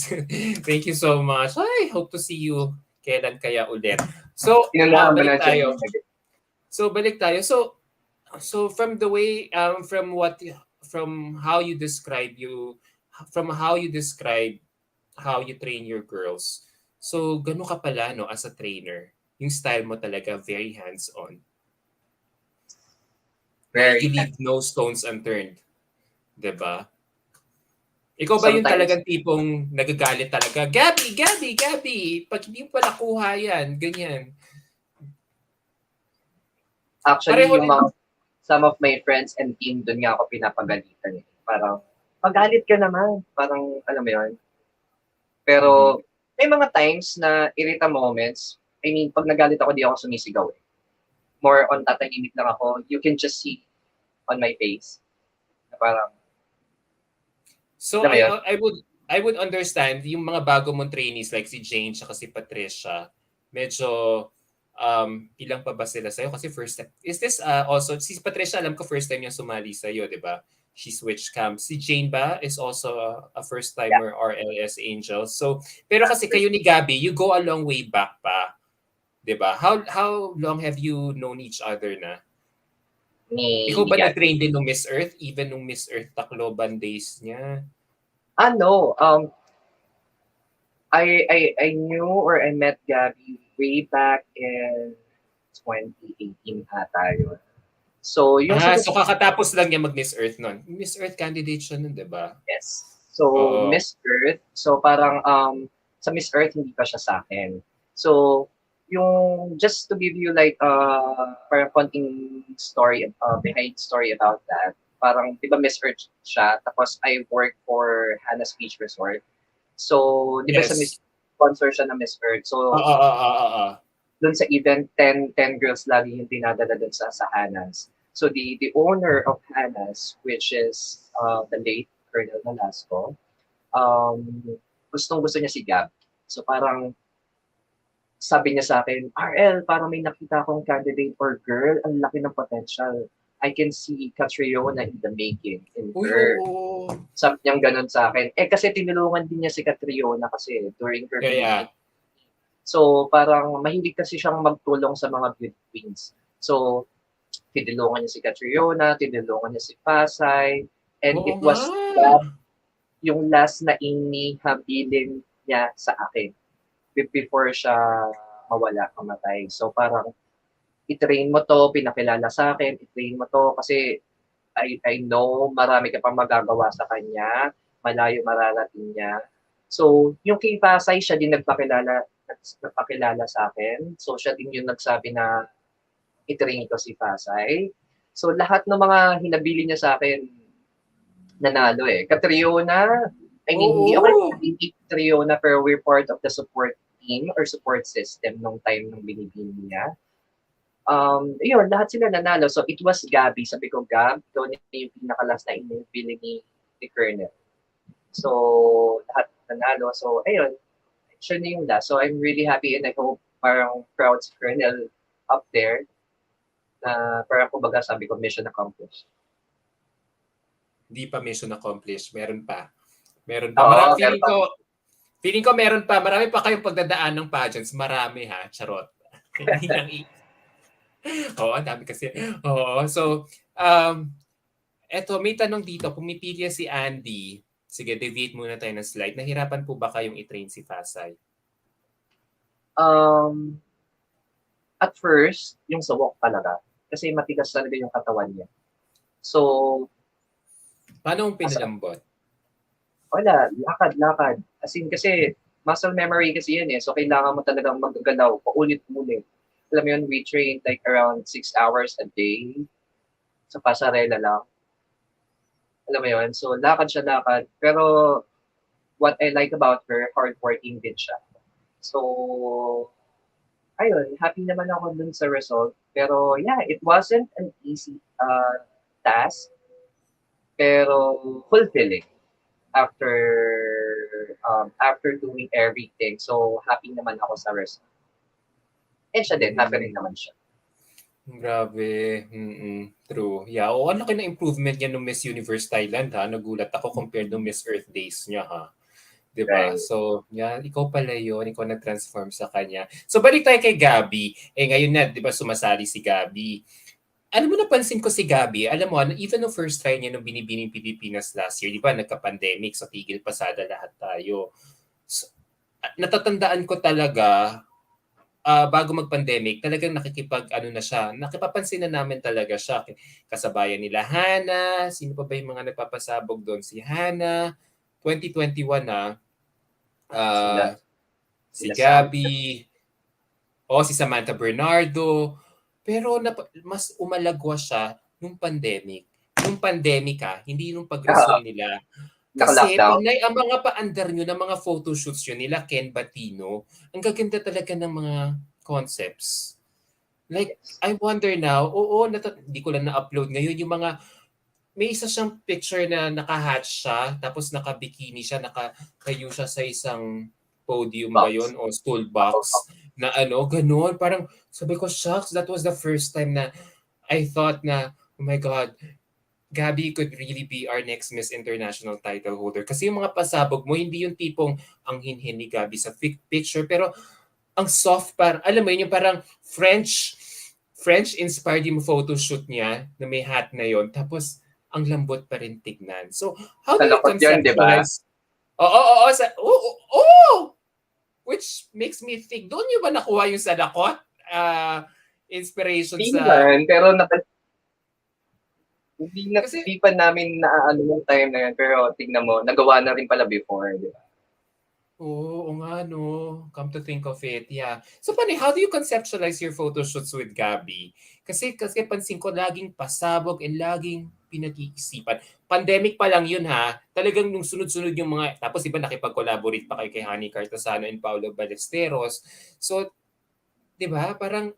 Thank you so much. I hope to see you kailan kaya ulit. So, Tinunahan ba balik na tayo. join again? Balik tayo. So from the way from how you describe how you train your girls. So gano ka pala no as a trainer? Yung style mo talaga very hands-on. Na you Very leave hands. no stones unturned, 'di ba? Ikaw ba yung Sometimes, talagang tipong nagagalit talaga? Gabby, Gabby, Gabby, pag hindi mo pa nakuha yan, ganyan. actually, Pareho yung rin. mga, some of my friends and team, doon nga ako pinapagalitan. Eh. Parang, magalit ka naman. Parang, alam mo yun. Mhm. Pero, may mga times na irita moments. I mean, pag nagalit ako, di ako sumisigaw eh. More on tatahimik lang ako. You can just see on my face. Na parang, So alam mo yun? I would understand yung mga bago mong trainees like si Jane at si Patricia. Medyo ilang pa ba sila sa'yo? Kasi first time. Is this also, si Patricia alam ko first time yung sumali sa'yo, di ba? She switched camps. Si Jane ba is also a first Yeah, timer RLS Angel. So, pero that's kasi first. kayo ni Gabby, you go a long way back pa. Di ba? How long have you known each other na? Ikaw Ni ba Gabby. nag-train din nung Miss Earth? Even nung Miss Earth Tacloban days niya? No. I knew or I met Gabby way back in 2018 ata yun. So, yung sa So kakatapos lang niya mag-Miss Earth nun. Miss Earth candidate siya nun, di ba? yes. So, Oo. Miss Earth. So, parang sa Miss Earth, hindi pa siya sa akin. So, yung, just to give you like, parang konting story, behind story about that. Parang, di ba Miss Earth siya, tapos I work for Hannah's Beach Resort. So, di ba sa Miss, Yes. sponsor siya ng Miss Earth. So, Oo. dun sa event, 10 girls lagi yung dinadala dun sa Hannah's. So the owner of Hannah's, which is the late Colonel Velasco, um, gustong gusto niya si Gab. So parang sabi niya sa akin, RL, parang may nakita akong candidate or girl, ang laki ng potential. I can see Catriona in the making in Uy, her. oo. Sabi niyang ganun sa akin. Eh kasi tinulungan din niya si Catriona kasi during her Yeah. Philippine. So parang mahilig kasi siyang magtulong sa mga beauty queens. So tinulungan niya si Catriona, tinulungan niya si Pasay, and Oo it nga. was that yung last na inihabilin niya sa akin before siya mawala, mamatay. So parang i-train mo to, pinakilala sa akin, i-train mo to kasi I know marami ka pang magagawa sa kanya, malayo mararating niya. So, yung kay Pasay, siya din nagpakilala sa akin. So, siya din yung nagsabi na i-train ko si Pasay. So, lahat ng mga hinabili niya sa akin, nanalo eh. Catriona, I mean, hindi ako Oo. hindi Catriona, pero we're part of the support team or support system nung time nung binibini niya. Yun, lahat sila nanalo. So, it was Gabby. Sabi ko, Gab, ikaw na yung pinakalas na inibili ni Colonel. So, lahat nanalo. So, ayun, siya na yung last. So, I'm really happy and I hope parang proud si Colonel up there na parang kumbaga sabi ko, mission accomplished. Hindi pa mission accomplished. Meron pa. Meron pa. Oo, meron Feeling pa. ko, meron pa. Marami pa kayong pagdadaan ng pageants. Marami ha. Charot. Hindi lang Oo, ang dami kasi. Oo. So, eto, may tanong dito. Pumipili si Andy. Sige, deviate muna tayo ng slide. Nahirapan po ba kayong i-train si Fasay? Um, at first, yung sa walk talaga. Kasi matigas talaga yung katawan niya. So, Paano mong as pinalambot? wala, lakad. As in kasi, muscle memory kasi yan eh. So, kailangan mo talagang maggalaw, paulit-ulit. Alam mo yun, we train like around 6 hours a day sa pasarela lang. Alam mo yun? So, lakad siya, lakad. Pero, what I like about her, hardworking din siya. So, ayun, happy naman ako dun sa result. Pero, yeah, it wasn't an easy task, pero fulfilling after doing everything. So, happy naman ako sa result. And siya din, happy rin naman siya. Grabe. True. Yeah. O, ano na improvement niya nung Miss Universe Thailand ha? Nagulat ako compared nung Miss Earth Days niya ha. Diba? Right. So, yan, ikaw pala yun. Ikaw nag-transform sa kanya. So, balik tayo kay Gabby. Ngayon na, di ba, sumasali si Gabby. Alam mo, napansin ko si Gabby, alam mo, even no first try niya nung binibining Pilipinas last year, di ba, nagka-pandemic, so tigil pasada lahat tayo. So, natatandaan ko talaga, bago mag-pandemic, talagang ano na siya, nakipapansin na namin talaga siya. Kasabayan nila Hana, sino pa ba yung mga nagpapasabog doon? Si Hana, 2021 na, Sila, si sila Sam. Gabby, o si Samantha Bernardo, pero mas umalagwa siya nung pandemic. Nung pandemic hindi nung pag-resume nila. Kasi Naka-lockdown. panay ang mga paandar nyo ng mga photoshoots yun nila Ken Batino, ang gaganda talaga ng mga concepts. Like, Yes. I wonder now, hindi ko lang na-upload ngayon yung mga, may isa siyang picture na naka-hatch siya, tapos naka-bikini siya, nakayo siya sa isang podium ba Box. yun o stool box na ganun. Parang sabi ko, shucks, that was the first time na I thought na, oh my God, Gabby could really be our next Miss International title holder. Kasi yung mga pasabog mo, hindi yung tipong ang hinhin ni Gabby sa picture, pero ang soft alam mo yun, yung parang French-inspired yung photoshoot niya na may hat na yon. Tapos, ang lambot pa rin tignan. So, how do you Kalakot yun, di ba? conceptualize? Which makes me think, doon nyo ba nakuha yung sa lakot? Inspiration sa... Tingnan, pero hindi Kasi, pa namin naaano yung time na yun. Pero tignan mo, nagawa na rin pala before, di ba? oo nga no. Come to think of it, yeah. So, how do you conceptualize your photo shoots with Gabby? Kasi pansin ko, laging pasabog and laging pinag-iisipan. Pandemic pa lang yun ha. Talagang nung sunod-sunod yung mga, tapos iba nakipag-collaborate pa kayo kay Honey Cartasano and Paolo Ballesteros. So, di ba? Parang,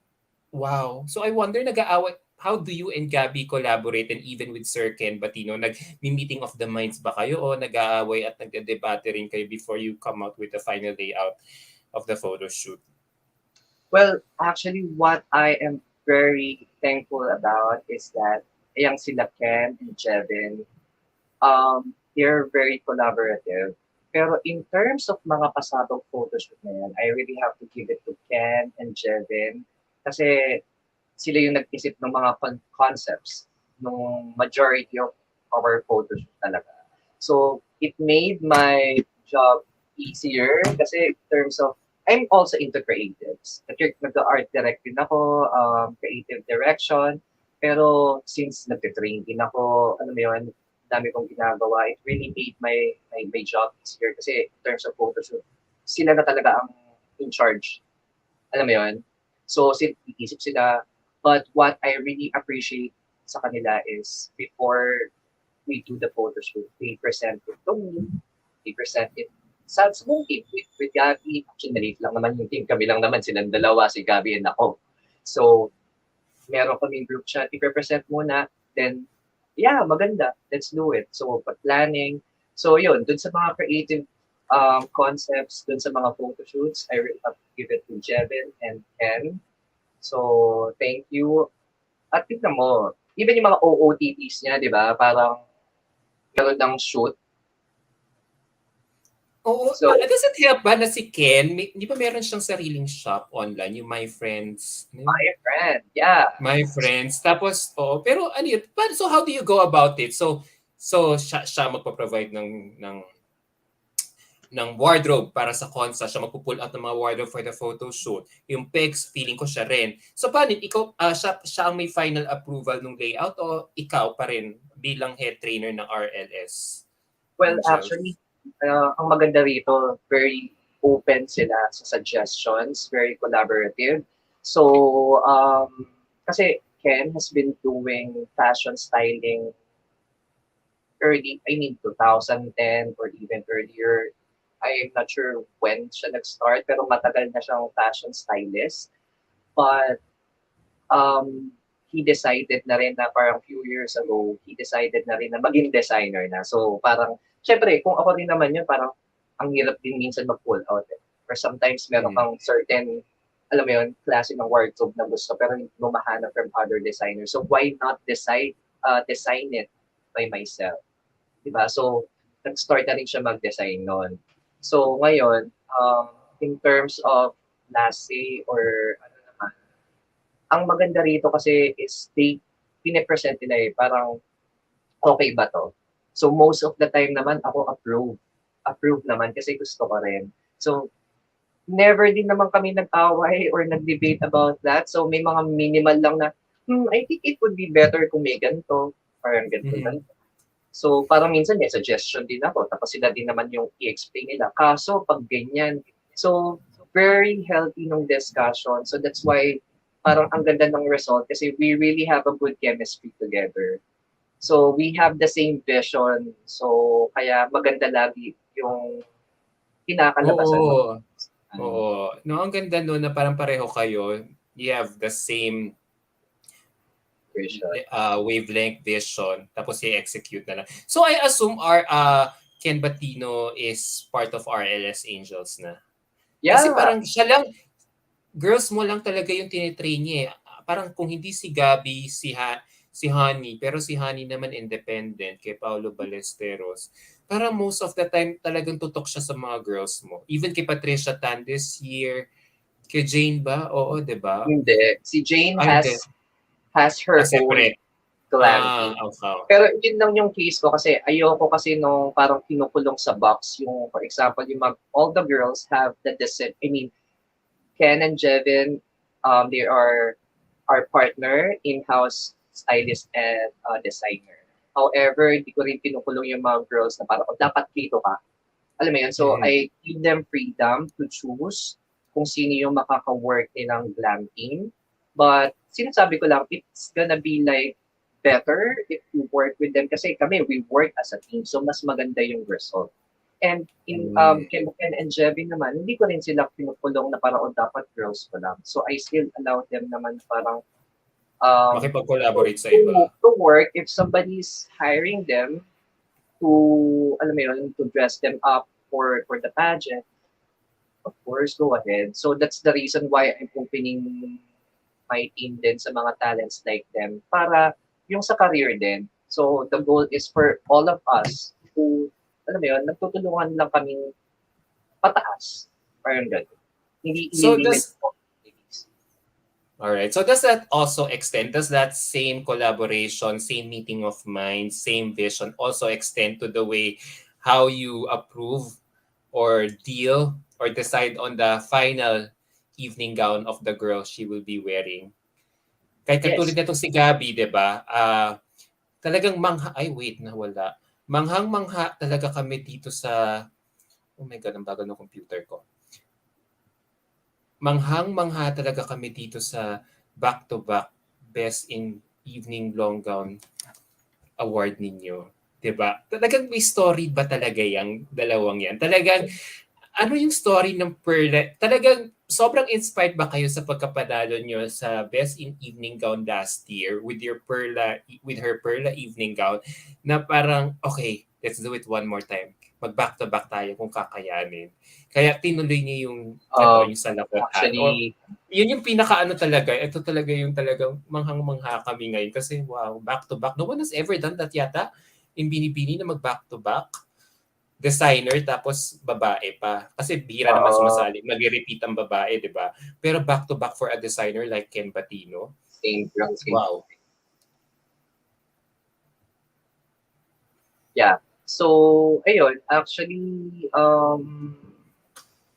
wow. So, I wonder, nag-aaway, how do you and Gabby collaborate and even with Sir Ken Batino? Nag-meeting of the minds ba kayo o nag-aaway at nagde-debate rin kayo before you come out with the final layout of the photo shoot? Well, actually, what I am very thankful about is that yung sila Ken and Jevin, they're very collaborative. Pero in terms of mga pasabog photoshoot na yan, I really have to give it to Ken and Jevin kasi sila yung nag-isip ng mga concepts ng majority of our photoshoot talaga. So, it made my job easier kasi in terms of, I'm also into creatives. Nag-art direct din ako, creative direction. Pero since nag-train din ako, ano mo yun, dami kong ginagawa, it really made my job easier kasi in terms of photoshoot, sila na talaga ang in charge. Alam mo yun? So, iisip sila. But what I really appreciate sa kanila is before we do the photo shoot, they present it to me, they present it sa buong team with Gabby. Actually, lang naman yung team. Kami lang naman, silang dalawa, si Gabby and ako. So, meron kaming group chat, i-represent muna, then, yeah, maganda, let's do it. So, planning. So, yun, dun sa mga creative concepts, dun sa mga photo shoots, I really have to give it to Jevin and Ken. So, thank you. At tignan mo, even yung mga OOTDs niya, di ba? Parang meron ng shoot. Oo, So, does it help ba na si Ken, di ba meron siyang sariling shop online, yung My Friends, ano yun? my friend, yeah. My Friends. Tapos, oo, pero ano yun, so how do you go about it? So siya magpo-provide ng wardrobe para sa Consa, siya magpo-pull out ng mga wardrobe for the photo shoot. Yung pics, feeling ko siya rin. So paano, ikaw, siya ang may final approval ng layout o ikaw pa rin bilang head trainer ng RLS Well, actually, Angels? ang maganda rito, very open sila sa suggestions, very collaborative. So, kasi Ken has been doing fashion styling early, I mean 2010 or even earlier. I'm not sure when siya nag-start, pero matagal na siyang fashion stylist. But he decided na rin na parang few years ago, he decided na rin na maging designer na. So parang, syempre, kung ako rin naman yun, parang ang hirap din minsan mag-pull out. Eh. Or sometimes meron Mm. kang certain, alam mo yun, klase ng wardrobe na gusto, pero hindi mo mahanap from other designers. So why not design it by myself? Diba? So, nag-start na rin siya mag-design noon. So, ngayon, in terms of last or ano naman, ang maganda rito kasi is they pine-present nila eh, parang okay ba to? So most of the time naman ako approve. Approve naman kasi gusto ko rin. So never din naman kami nag-away or nag-debate about that. So may mga minimal lang na, I think it would be better kung may ganito, parang ganito, Mhm. ganito. So parang minsan may suggestion din ako, tapos sila din naman yung i-explain nila. Kaso pag ganyan, so very healthy nung discussion. So that's why parang ang ganda ng result kasi we really have a good chemistry together. So we have the same vision. So kaya maganda lagi yung kinakalabasan ng Oo. Oo. No, ang ganda no na parang pareho kayo. You have the same vision. wavelength vision tapos i-execute na lang. So I assume our Ken Batino is part of RLS Angels na. Kasi Yeah, parang siya lang, girls mo lang talaga yung tinitrain niya eh. Parang kung hindi si Gabby, si Honey, pero si Honey naman independent kay Paolo Ballesteros. Parang most of the time talagang tutok siya sa mga girls mo. Even kay Patricia Tan this year, kay Jane ba? Oo, 'di ba? hindi. Si Jane Ay, hindi. has her own Separate. clarity. Okay. Pero yun lang yung case ko kasi ayoko kasi nung parang kinukulong sa box yung for example yung all the girls have the I mean Ken and Jevin they are our partner in-house stylist and designer. However, hindi ko rin kinukulong yung mga girls na parang dapat dito ka. Alam mo yun? So Mhm. I give them freedom to choose kung sino yung makaka-work nilang glam team. But sinasabi ko lang, it's gonna be like better if you work with them kasi kami, we work as a team. So mas maganda yung result. And in Mm. Ken and Jevin naman, hindi ko rin sila pinukulong na parang oh, dapat girls ko lang. So I still allow them naman parang Makipag-collaborate sa iba. to work if somebody's hiring them to, alam mo yun, to dress them up for the pageant, of course, go ahead. So that's the reason why I'm opening my team din sa mga talents like them para yung sa career din. So the goal is for all of us who, alam mo yun, nagtutulungan lang kaming pataas. Parang gano'n. Hindi So ililimit does ko. All right. So does that also extend? Does that same collaboration, same meeting of minds, same vision also extend to the way how you approve or deal or decide on the final evening gown of the girl she will be wearing? Kahit katulad Yes. nitong si Gabby, 'di ba? Talagang ay wait, nawala. Manghang-mangha talaga kami dito sa oh my God, ang bagal ng computer ko. Manghang-mangha talaga kami dito sa back-to-back Best in Evening Long Gown Award ninyo. 'Di ba? Talagang may story ba talaga yang dalawang yan? Talagang Ano yung story ng Perla? Talagang sobrang inspired ba kayo sa pagkapanalo nyo sa Best in Evening Gown last year with your Perla, with her Perla evening gown na parang, okay, let's do it one more time. Mag-back to back tayo kung kakayanin. Kaya tinuloy niyo yung sa Lakot Hat. O, Actually, yun yung pinaka talaga. Ito talaga yung talagang manghang-mangha kami ngayon. Kasi wow, back to back. No one has ever done that yata in Binibini na mag-back to back designer tapos babae pa. Kasi bihira naman uh, sumasali, mag-repeat ang babae, di ba? Pero back to back for a designer like Ken Batino, same lang, same. wow. Yeah. So, ayun, actually,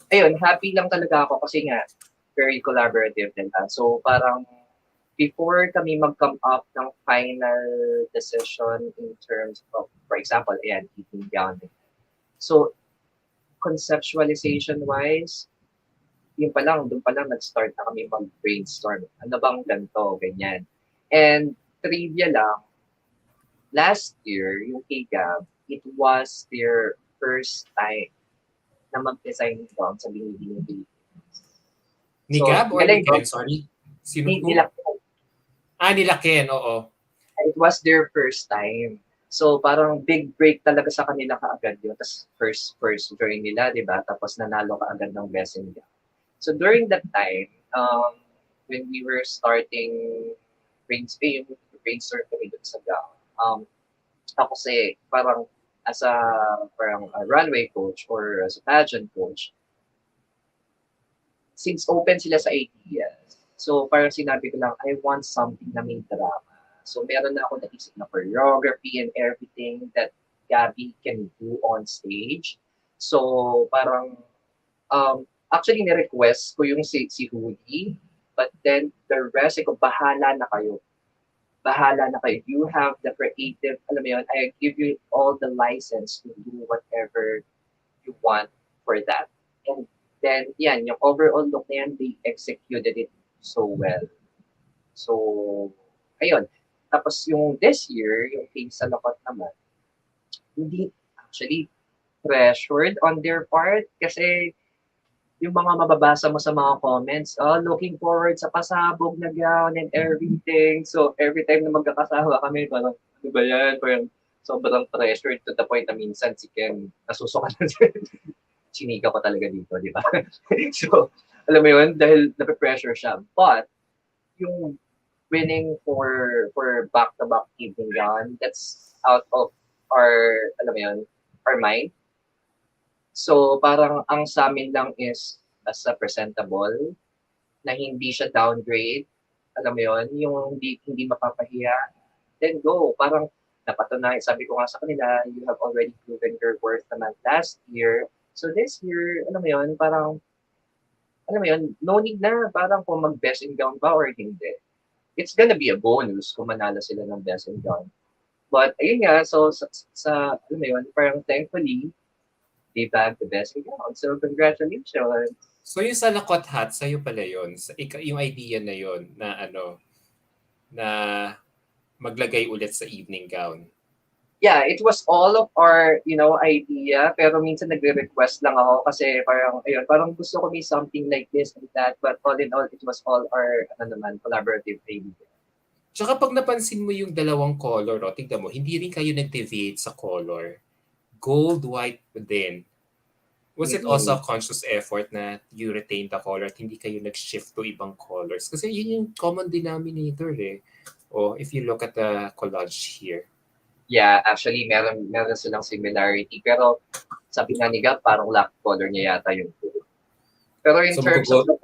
ayun, happy lang talaga ako kasi nga, very collaborative din. So, parang, before kami mag-come up ng final decision in terms of, for example, ayan, eating gown. So, conceptualization-wise, yun pa lang, doon pa lang nag-start na kami mag-brainstorm. Ano bang ganito, ganyan. And trivia lang, last year, yung kay Gab, it was their first time na mag-design down sa Binibini Pilipinas. Ni So, Gab or ni galing Ken? doon. Sorry. Sino Nila, who? Nila Ken, oo. it was their first time. So, parang big break talaga sa kanila kaagad yun. Tapos first join nila, di ba? Tapos nanalo kaagad ng Best in Gown. So, during that time, when we were starting brainstorm kami dun sa gown, ako kasi parang as a parang a runway coach or as a pageant coach, since open sila sa ideas, so parang sinabi ko lang, I want something na may drama. So meron na ako naisip na choreography and everything that Gabby can do on stage. So parang, actually ni-request ko yung si Hudi, but then the rest, ko, bahala na kayo. Bahala na kayo. You have the creative, alam mo yun, I give you all the license to do whatever you want for that. And then, yan, yung overall look na yan, they executed it so well. So, ayun. Tapos yung this year, yung case sa Lakot naman, hindi actually pressured on their part kasi yung mga mababasa mo sa mga comments, oh, looking forward sa pasabog na gown and everything. So, every time na magkakasama kami, parang, ano ba yan? Parang sobrang pressured to the point na minsan si Ken, nasusuka na chinika ko talaga dito, di ba? So, alam mo yun, dahil nape-pressure siya. But, yung winning for back-to-back evening gown, that's out of our, alam mo yun, our mind. So, parang ang sa amin lang is as a presentable, na hindi siya downgrade. Alam mo yun, yung hindi mapapahiya, then go. Parang napatunayan, sabi ko nga sa kanila, you have already proven your worth naman last year. So this year, alam mo yun, parang, alam mo yun, no need na parang kung mag-best in gown ba or hindi. It's gonna be a bonus kung manalo sila ng best in gown. But ayun nga, so alam mo yun, parang thankfully, they bagged the best in gown. So congratulations. So yung sa Lakot Hat, sa'yo pala yun. Yung idea na yun na na maglagay ulit sa evening gown. Yeah, it was all of our, idea. Pero minsan nagre-request lang ako kasi parang, ayun, parang gusto ko may something like this and that. But all in all, it was all our, collaborative idea. Tsaka pag napansin mo yung dalawang color, tignan mo, hindi rin kayo nag-deviate sa color. Gold, white din. Was it also a Mm-mm. conscious effort na you retain the color at hindi kayo nag-shift to ibang colors? Kasi yun yung common denominator eh. O if you look at the collage here. Yeah, actually, meron silang similarity. Pero sabi nga ni Gab, parang lock color niya yata yung blue. Pero in So terms of mag-gold.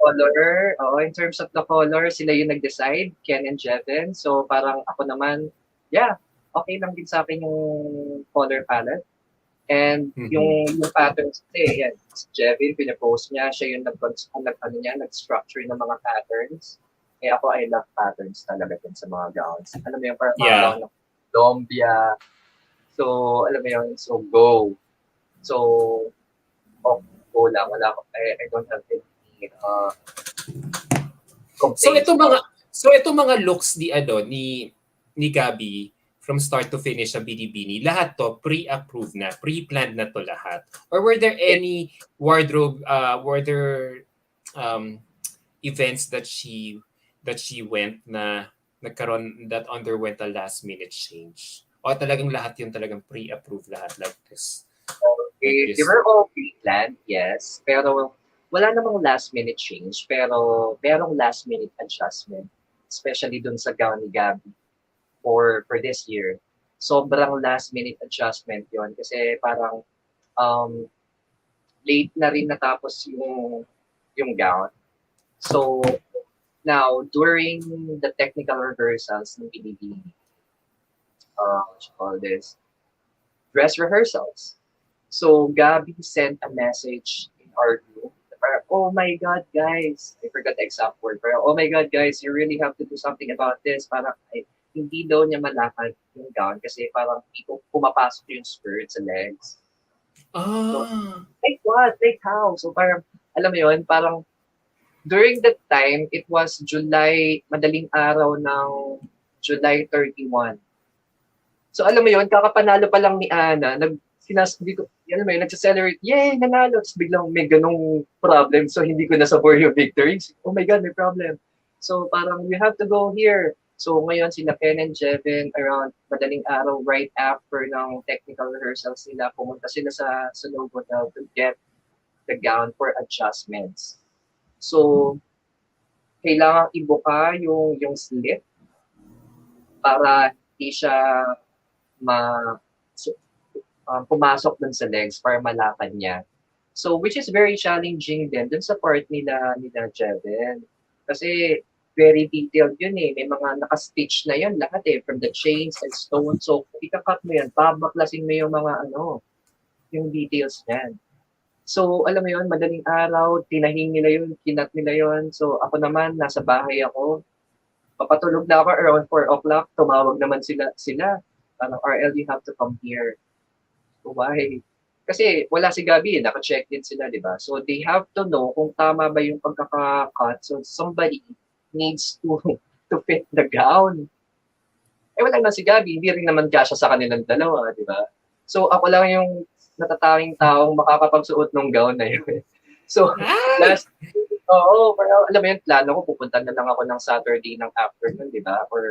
the color, sila yung nag-decide, Ken and Jevin. So parang ako naman, yeah, okay lang din sa akin yung color palette. And Mm-hmm. yung patterns kasi, yan, si Jevin, pinapost niya, siya yung nag-structure ng mga patterns. Eh ako, I love patterns talaga din sa mga gowns. Alam mo yung parang mga gown Yeah. ng Colombia. So, alam mo yun, so go. So, go lang. Wala ko, I don't have any So complaints ito mga about. so ito mga looks ni ni Gabby, from start to finish sa Binibini, lahat to pre-approved na, pre-planned na to lahat? Or were there Yes. any were there um, events that she went na nagkaroon that underwent a last minute change? O talagang lahat yun talagang pre-approved lahat like They this. were all pre-planned, yes. Pero wala namang last minute change. Pero merong last minute adjustment. Especially dun sa gown ni Gabby for this year. Sobrang last minute adjustment yon kasi parang um, late na rin natapos yung gown. So now during the technical rehearsals ng BDB, what you call this, dress rehearsals. So Gabby sent a message in our group. Parang, oh my God, guys. I forgot the exact word. Pero, oh my God, guys, you really have to do something about this. Parang, hindi daw niya malakad yung gown kasi parang pumapasok yung skirt sa legs. So, Ah. like what? Like how? So parang, alam mo yun, parang during that time, it was July, madaling araw ng July 31. So alam mo yun, kakapanalo pa lang ni Ana, dito, alam mo yun, nagsa-celebrate, yay, nanalo. Tapos biglang may ganong problem. So hindi ko nasabor yung victory. Oh my God, may problem. So parang we have to go here. So ngayon sila Ken and Jevin around madaling araw right after ng technical rehearsals nila, pumunta sila sa Novotel to get the gown for adjustments. So kailangan ibuka yung slit para hindi siya ma so, pumasok dun sa legs para malakad niya. So, which is very challenging din dun sa part nila Jevin. Kasi, very detailed yun eh. May mga naka-stitch na yun lahat eh, from the chains and stones. So, ika-cut mo yan, babaklasin mo yung mga yung details niyan. So, alam mo yun, madaling araw, tinahing nila yun, kinat nila yun. So, ako naman, nasa bahay ako. Papatulog na ako around 4 o'clock. Tumawag naman sila. Parang, RL, you have to come here. So, why? Kasi wala si Gabby, naka-check din sila, di ba? So, they have to know kung tama ba yung pagkaka-cut. So, somebody needs to to fit the gown. Eh, wala na si Gabby, hindi rin naman kasya sa kanilang dalawa, di ba? So, ako lang yung natatawing taong makakapagsuot ng gown na yun. So, Ay! last, oo, pero alam mo yun, plano ko, pupunta na lang ako ng Saturday ng afternoon, di ba? Or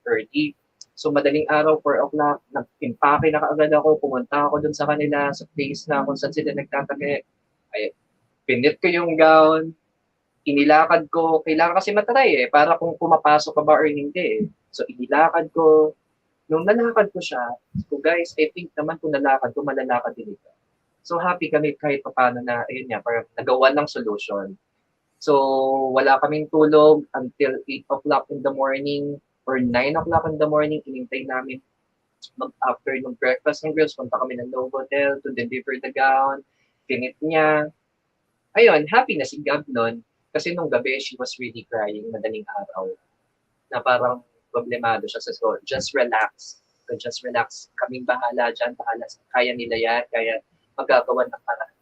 early. So, madaling araw, 4 o'clock, nag-impake na kaagad ako, pumunta ako dun sa kanila, sa place na kung saan sila nagtatabi. Ay, pinit ko yung gown, inilakad ko, kailangan kasi matry eh, para kung pumapasok ka ba or hindi eh. So, inilakad ko, nung nalakad ko siya, so guys, I think naman kung nalakad ko, malalakad din ito. So, happy kami kahit paano na, ayun nga, parang nagawa ng solution. So, wala kaming tulog until 8 o'clock in the morning or 9 o'clock in the morning. Inintay namin after ng breakfast ng girls, punta kami ng Novotel to deliver the gown. Pinit niya. Ayun, happy na si Gab nun. Kasi nung gabi, she was really crying madaling araw. Na parang problemado siya sa so, just relax. So, just relax. Kaming bahala dyan, bahala. Kaya nila yan, kaya magagawa ng paraan.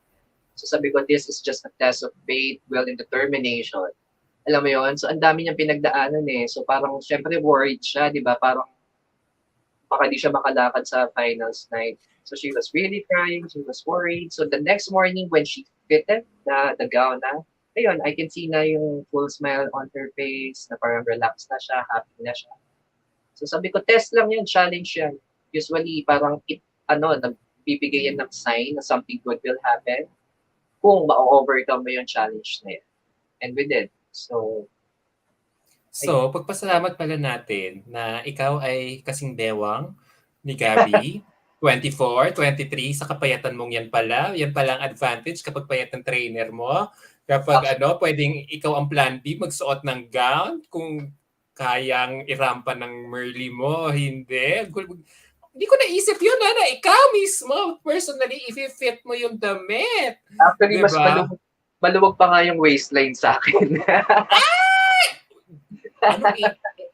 So sabi ko, this is just a test of faith, will, and determination. Alam mo yon. So ang dami niyang pinagdaanan eh. So parang syempre worried siya, di ba? Parang baka di siya makalakad sa finals night. So she was really crying, she was worried. So the next morning when she fitted the gown na, ayun, I can see na yung full smile on her face, na parang relaxed na siya, happy na siya. So sabi ko, test lang yan, challenge yan. Usually parang nagbibigay yan ng sign na something good will happen kung ma-overcome mo yung challenge na yan. And we did. So, So, pagpasalamat pala natin na ikaw ay kasing bewang ni Gabby. 24, 23, sa kapayatan mong yan pala. Yan pala ang advantage kapag payat ng trainer mo. Kapag pwedeng ikaw ang plan B, magsuot ng gown. Kung kayang irampa ng Merly mo, hindi. Hindi ko naisip yun, na ikaw mismo, personally, if-fit mo yung damit. actually, mas Diba? maluwag pa nga yung waistline sa akin.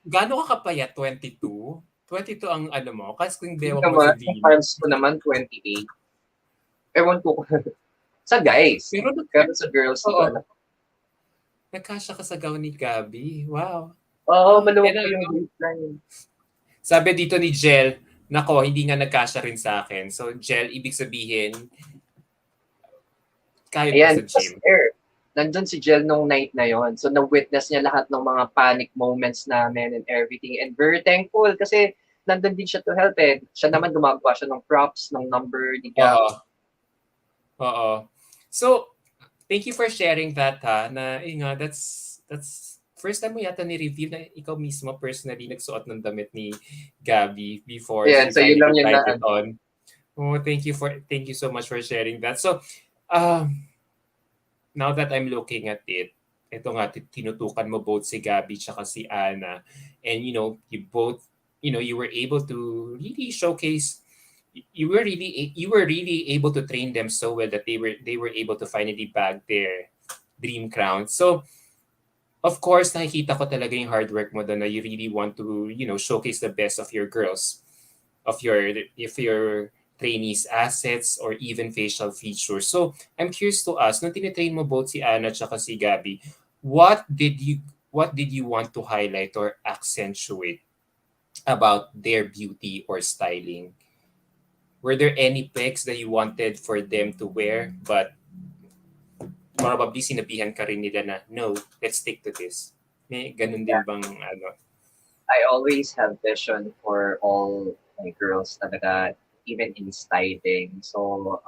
Gano'n ka kapayat? 22? 22 ang ano mo? Kasi kung Hindi bewang mo naman, sa yung gym. pants ko naman 28. Ewan ko. Sa guys. Pero Sa girls, oo, iba na. nagkasya ka sa gown ni Gabby. Wow. Oo, Ah, maluwag and pa yung waistline. Sabi dito ni Jel, nako, hindi nga nagkasya rin sa akin. So, Jel, ibig sabihin, kahit pa Ayan, sa just gym. there. Nandun si Jel nung night na yon. So, na-witness niya lahat ng mga panic moments namin and everything. And very thankful kasi nandun din siya to help eh. Siya naman gumagawa siya ng props, ng number ni Gabby. Oo. Oo. So, thank you for sharing that ha, na nga, that's first time mo yata ni-reveal na ikaw mismo personally nagsuot ng damit ni Gabby before Ayan, you so yun lang finally yung tried na it ano. on. Oh, thank you so much for sharing that. So, um, now that I'm looking at it, ito nga, tinutukan mo both si Gabby tsaka si Anna. And, you both, you were able to really showcase, you were really able to train them so well that they were able to finally bag their dream crown. So, of course, nakikita ko talaga yung hard work mo doon na you really want to, showcase the best of your girls, of your trainees' assets or even facial features. So, I'm curious to ask, nung tinitrain mo both si Anna at si Gabby, what did you what did you want to highlight or accentuate about their beauty or styling? Were there any pics that you wanted for them to wear but probably sinabihan ka rin nila na, no, let's stick to this? May ganun din bang ano? I always have vision for all my girls talaga, even in styling. So,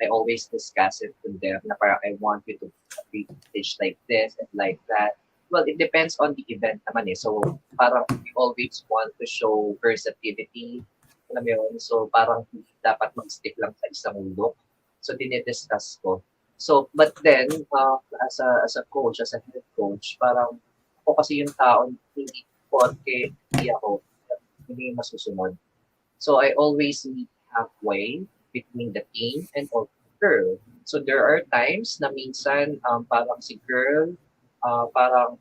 I always discuss it with them na parang I want you to stitch like this and like that. Well, it depends on the event naman eh. So, parang we always want to show versatility. Alam mo yun? So, parang hindi dapat mag-stick lang sa isang look. So, dinidiscuss ko. So, but then, as a coach, as a head coach, parang ako kasi yung tao hindi porke hindi ako, hindi masusunod. So I always meet halfway between the team and also the girl. So there are times na minsan parang si girl, parang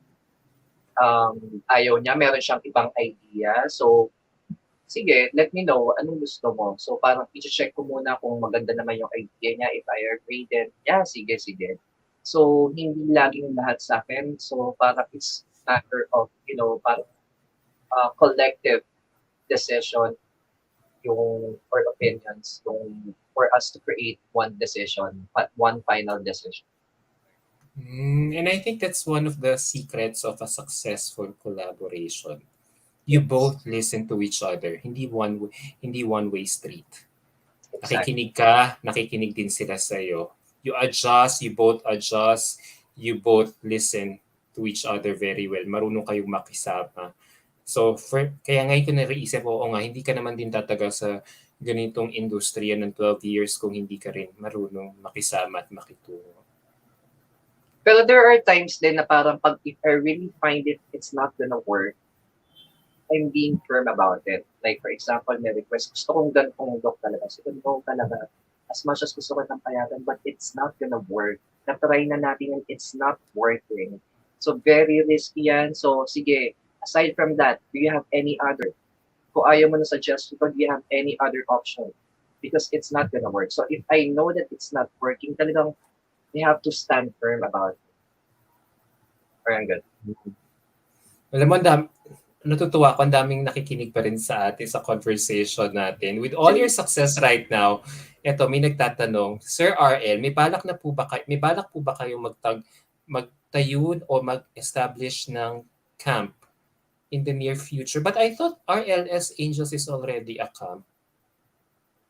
ayaw niya, meron siyang ibang idea. So sige, let me know anong gusto mo. So parang i-check ko muna kung maganda naman yung idea niya. If I agree, then yeah, sige, sige. So hindi laging lahat sa akin. So parang it's matter of, parang collective decision yung or opinions yung for us to create one decision, but one final decision. And I think that's one of the secrets of a successful collaboration. You Yes, both listen to each other. Hindi one way street. exactly. Nakikinig ka, nakikinig din sila sa iyo. You both adjust, you both listen to each other very well. Marunong kayong makisama. So, kaya ngayon ko naisip, oo nga, hindi ka naman din tatagal sa ganitong industriya ng 12 years kung hindi ka rin marunong makisama at makitungo. Pero there are times din na parang pag if I really find it's not gonna work, I'm being firm about it. Like for example, may request, gusto kong ganitong look talaga. So, no talaga. As much as gusto ko ng payagan, but it's not gonna work. Na-try na natin and it's not working. So, very risky yan. So, sige, aside from that, do you have any other? Kung ayaw mo na suggest, do you have any other option? Because it's not gonna work. So, if I know that it's not working, talagang we have to stand firm about it. Parang good. Alam mo, natutuwa ako, ang daming nakikinig pa rin sa atin sa conversation natin. With all your success right now, eto, may nagtatanong, Sir RL, may balak po ba kayong magtayo o mag-establish ng camp in the near future? But I thought RLS Angels is already a camp.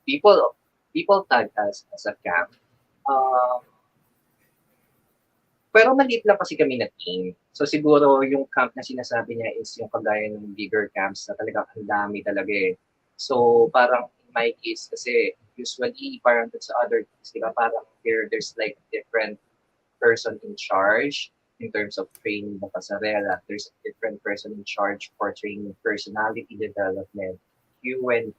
People, people tag us as a camp. Uh, Pero maliit lang kasi kami na team. So siguro yung camp na sinasabi niya is yung kagaya ng bigger camps na talagang ang dami talaga eh. So parang in my case kasi usually parang sa other teams, di ba, parang there's like different person in charge in terms of training the pasarela. There's a different person in charge for training personality development, Q&A,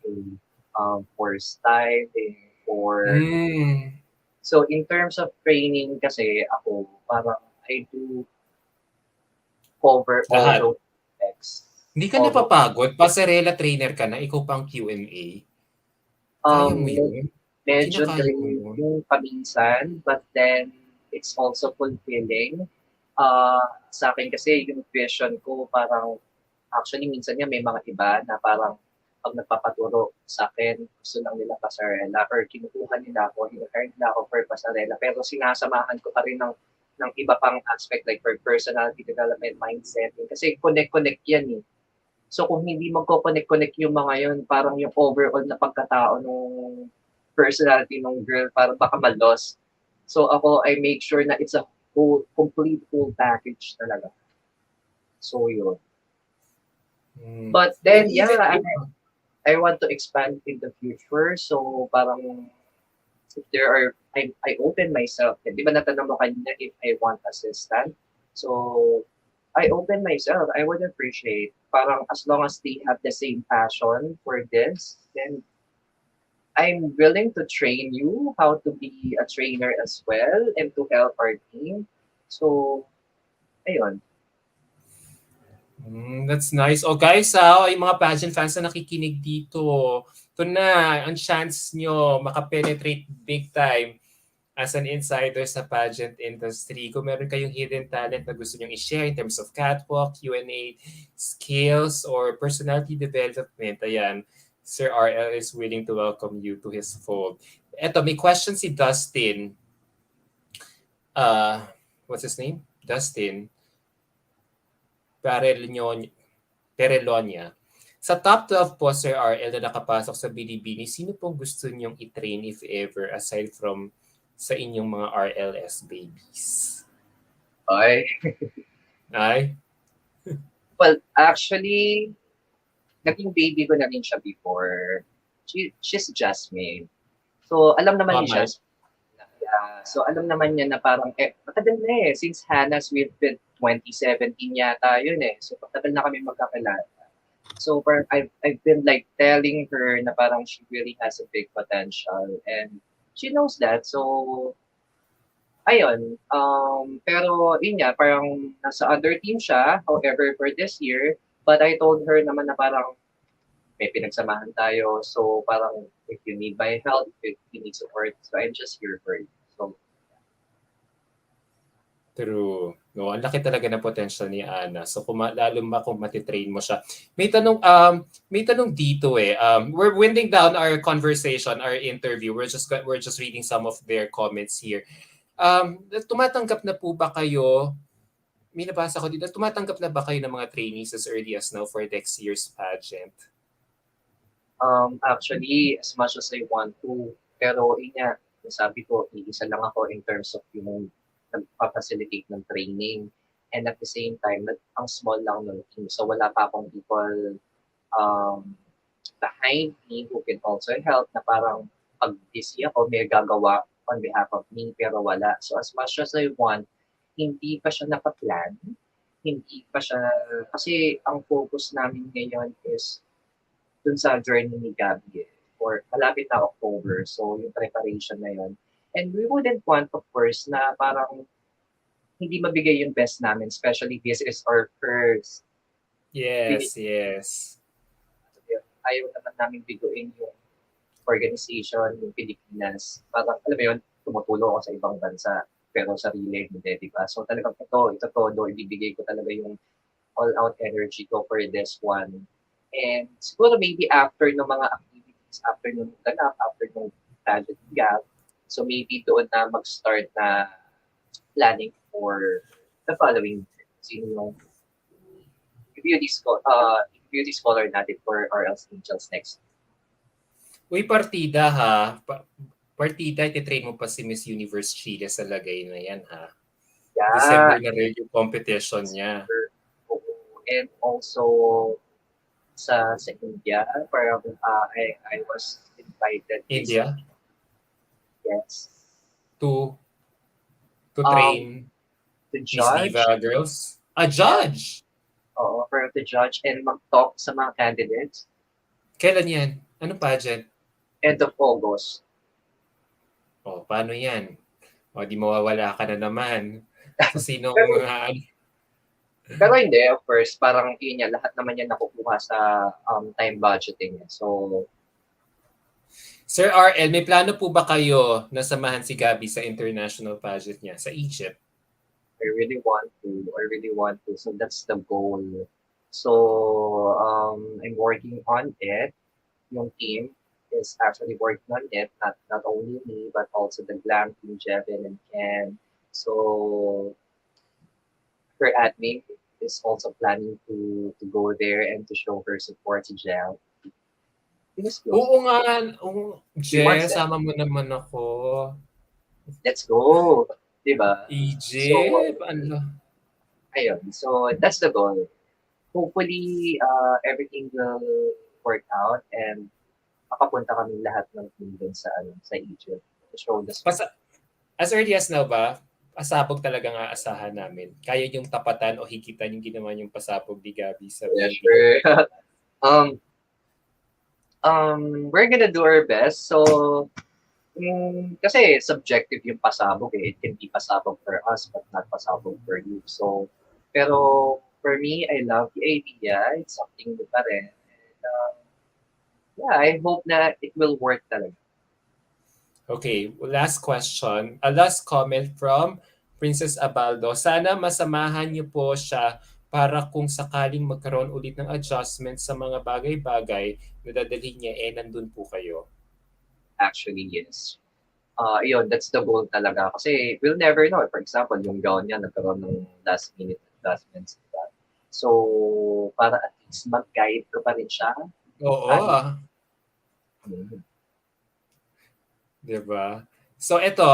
for styling, for Mm, so in terms of training kasi ako, parang I do cover all lahat. those aspects. Hindi ka All those, napapagod? Pasarela trainer ka na, ikaw pang Q&A. Kaya mo um, yun? medyo Kinakaya mo yun? draining paminsan, but then it's also fulfilling. Sa akin kasi yung vision ko parang Actually, minsan nga may mga iba na parang 'pag nagpapaturo sa'kin gusto lang nila pasarela or kinukuha nila ako, hine-hire nila ako for pasarela pero sinasamahan ko pa rin ng iba pang aspect like for personality development, mindset, kasi connect-connect yan, eh. So kung hindi magko-connect-connect yung mga yun, parang yung overall na pagkatao nung personality nung girl parang baka ma-lost. So ako, I make sure na it's a whole package talaga. So yun. Hmm. But And then, even yeah, you I want to expand in the future. So parang if there are, I open myself. Di ba natanong mo kanina if I want assistant? So I open myself. I would appreciate parang as long as they have the same passion for this, then I'm willing to train you how to be a trainer as well and to help our team. So, ayun. That's nice. Oh guys, yung mga pageant fans na nakikinig dito, ito na, ang chance nyo makapenetrate big time as an insider sa pageant industry. Kung meron kayong hidden talent na gusto nyong i-share in terms of catwalk, Q&A, skills, or personality development, ayan, Sir RL is willing to welcome you to his fold. Eto, may question si Dustin. Uh, what's his name? Dustin Parelon Perelonia. Sa top 12 po, Sir RL, na nakapasok sa Bilibini, sino pong gusto niyong i-train if ever aside from sa inyong mga RLS babies? Ay. Ay? Well, actually, naging baby ko na rin siya before. She's Jasmine. So, alam naman ni Tama. Jasmine. Yeah. So, alam naman niya na parang, matagal na eh. Since Hannah's with 2017 yata yun eh. So, matagal na kami magkakilala. So, parang I've been like telling her na parang she really has a big potential and she knows that. So, ayun. Pero yun nga, parang nasa other team siya, however, for this year. But I told her naman na parang may pinagsamahan tayo. So, parang if you need my help, if you need support, so I'm just here for you. So, True. No, ang laki talaga ng potential ni Ana. So lalo kung matitrain mo siya. May tanong dito eh. We're winding down our conversation, our interview. We're just reading some of their comments here. Tumatanggap na po ba kayo? May nabasa ko dito. Tumatanggap na ba kayo ng mga trainees as early as now for next year's pageant? actually, as much as I want to, pero yun nga, sabi ko, iisa lang ako in terms of yung nagpa-facilitate ng training. And at the same time, ang small lang ng team. So wala pa akong people um, behind me who can also help na parang pag busy ako, may gagawa on behalf of me, pero wala. So as much as I want, hindi pa siya nakaplan, hindi pa siya, kasi ang focus namin ngayon is dun sa journey ni Gabby eh, or malapit na October, so yung preparation na yun. And we wouldn't want, of course, na parang hindi mabigay yung best namin, especially this is our first Yes, yes. ayaw naman namin biguin yung organization, yung Pilipinas. Parang, alam mo yun, tumutulong ako sa ibang bansa, pero sarili, hindi, di ba? So talagang ito todo, ibibigay ko talaga yung all-out energy ko for this one. And siguro maybe after ng mga activities, after nung ganap, after nung pageant gap, so maybe doon na mag-start na planning for the following year. Sino yung beauty scholar natin for RL's Angels next. Uy, partida ha. Partida, ititrain mo pa si Miss Universe Chile sa lagay na yan ha. December Yeah. na rin yung competition niya. And also sa India, parang I was invited India? Yes. To Um, train to Miss judge, Diva girls? A judge? oo, for to judge and mag-talk sa mga candidates. Kailan yan? Anong pageant? End of August. O, paano yan? O, di mawawala ka na naman. So, sinong Pero, mga... pero hindi, of course, parang yun yan, lahat naman yan nakukuha sa time budgeting. So, Sir RL, may plano po ba kayo na samahan si Gabby sa international pageant niya sa Egypt? I really want to. So that's the goal. So I'm working on it. Yung team is actually working on it. Not only me, but also the glam team, Jevin and Ken. So her admin is also planning to go there and to show her support to Jel. Fingers crossed. Oo nga, oo. Few months Jess, eh. sama mo naman ako. Let's go. Diba? So, Egypt, ano? ayun. So, that's the goal. Hopefully, everything will work out and makapunta kami lahat ng team dun sa, sa Egypt to show the Pas support. as early as now ba, pasabog talaga nga aasahan namin. Kaya yung tapatan o higitan yung ginawa yung pasabog ni Gabby sa Yeah, wedding. sure. um, we're gonna do our best. So, kasi subjective yung pasabog eh. It can be pasabog for us, but not pasabog for you. So, pero for me, I love the idea. It's something new pa rin. And, yeah, I hope na it will work talaga. Okay, last question. A last comment from Princess Abaldo. Sana masamahan niyo po siya para kung sakaling magkaroon ulit ng adjustment sa mga bagay-bagay na dadalhin niya, nandun po kayo. Actually, yes. Yun, that's the goal talaga. Kasi we'll never know. For example, yung gown niya nagkaroon ng last minute adjustments. Diba? So, para at least mag-guide ko pa rin siya. Oo, Kahit, mm, 'di ba? So eto,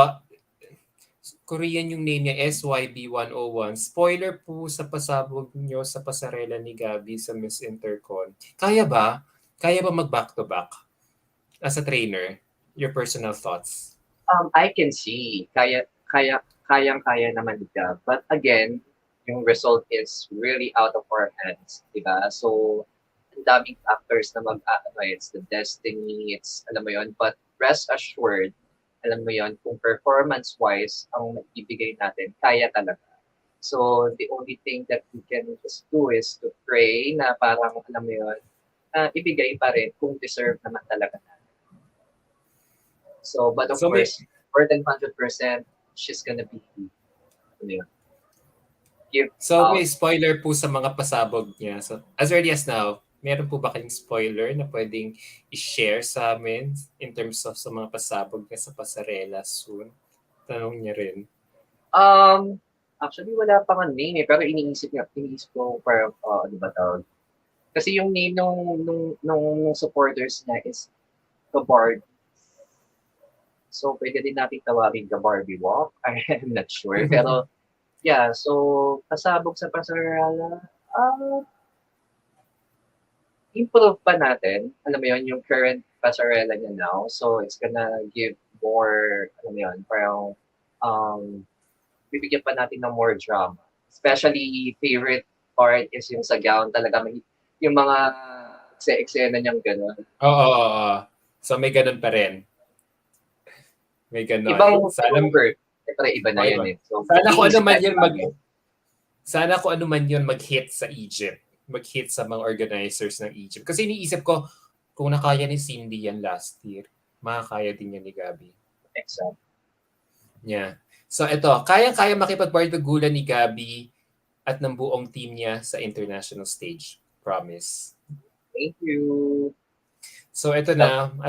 Korean yung name niya, SYB101. Spoiler po sa pasabog niyo sa pasarela ni Gabby sa Miss Intercon. Kaya ba? Kaya ba mag-back to back as a trainer? Your personal thoughts. I can see, kayang-kaya naman niya. But again, yung result is really out of our hands, di ba? So, ang daming factors na it's the destiny, it's, alam mo yon. But rest assured, alam mo yon, kung performance-wise, ang ibigay natin, kaya talaga. So, the only thing that we can just do is to pray na parang, alam mo yon, ibigay pa rin kung deserve naman talaga natin. So, but of So may course, more than 100%, she's gonna be, ano yun, give so out. may spoiler po sa mga pasabog niya. So as early as now, meron po ba kayong spoiler na pwedeng i-share sa amin in terms of sa mga pasabog niya sa pasarela soon? Tanong niya rin. Um, Actually, wala pa nga name eh, pero iniisip ko parang, ano ba tawag? Kasi yung name nung supporters niya is Gabard. So, pwede din natin tawagin Gabarbie Walk. I'm not sure. Pero, yeah, so, pasabog sa pasarela, improve pa natin, alam mo yun, yung current pasarela niya now. So, it's gonna give more, alam mo yun, parang, um, bibigyan pa natin ng more drama. Especially, favorite part is yung sa gown talaga, yung mga eksena niyang gano'n. Oo, oo, oo. So may ganun pa rin. May ganon. Ibang bird, siyempre iba O na yan iba. eh. So, Sana kung ano mag-iisip man tayo yun bago. sana kung ano man yun mag-hit sa Egypt. Mag-hit sa mga organizers ng Egypt. Kasi iniisip ko, kung nakaya ni Cindy yan last year, makakaya din yan ni Gabby. Exact. Yeah. So ito, kayang-kaya makipagbardagulan ni Gabby at ng buong team niya sa international stage. Promise. Thank you. So ito Love na,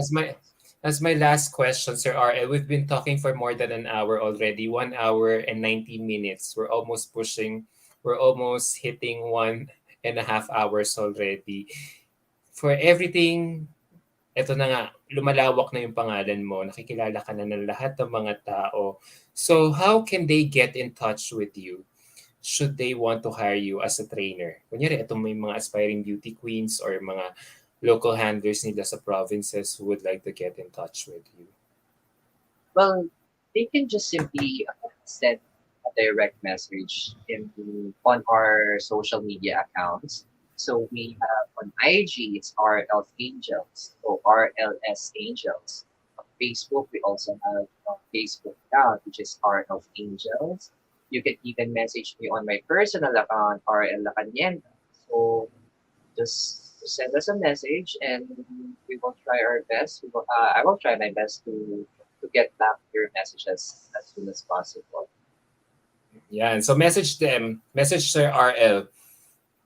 as my last question, Sir R.L., we've been talking for more than an hour already. 1 hour and 19 minutes. We're almost hitting 1.5 hours already. For everything, eto na nga, lumalawak na yung pangalan mo. Nakikilala ka na ng lahat ng mga tao. So how can they get in touch with you? Should they want to hire you as a trainer? Kunyari, ito may mga aspiring beauty queens or mga local handlers nila sa provinces who would like to get in touch with you. Well, they can just simply send a direct message on our social media accounts. So we have on IG, it's RLS Angels, so RLS Angels. On Facebook, we also have a Facebook account, which is RLS Angels. You can even message me on my personal account, RL Lacanienta. So just send us a message and we will try our best. I will try my best to get back your messages as soon as possible. Yan. So message them, message Sir RL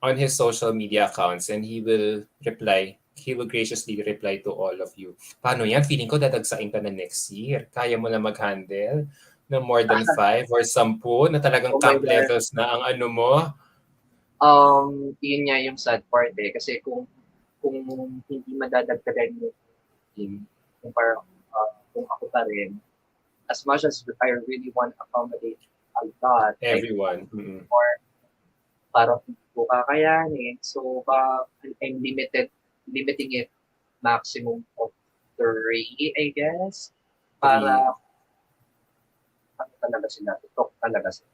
on his social media accounts and he will reply. He will graciously reply to all of you. Paano yan? Feeling ko dadagsain ka na next year. Kaya mo na mag-handle ng more than 5 or 10 na talagang Oh my top God. levels na ang ano mo. Yun nga yung sad part eh. Kasi kung hindi madadagdagan yung team, kung parang kung ako pa rin, as much as I really want to accommodate a lot, like Everyone. Mm-mm. more, parang hindi ko kakayanin. So, I'm limiting it maximum of 3, I guess. 3. Para ano talaga sila, talk talaga sila.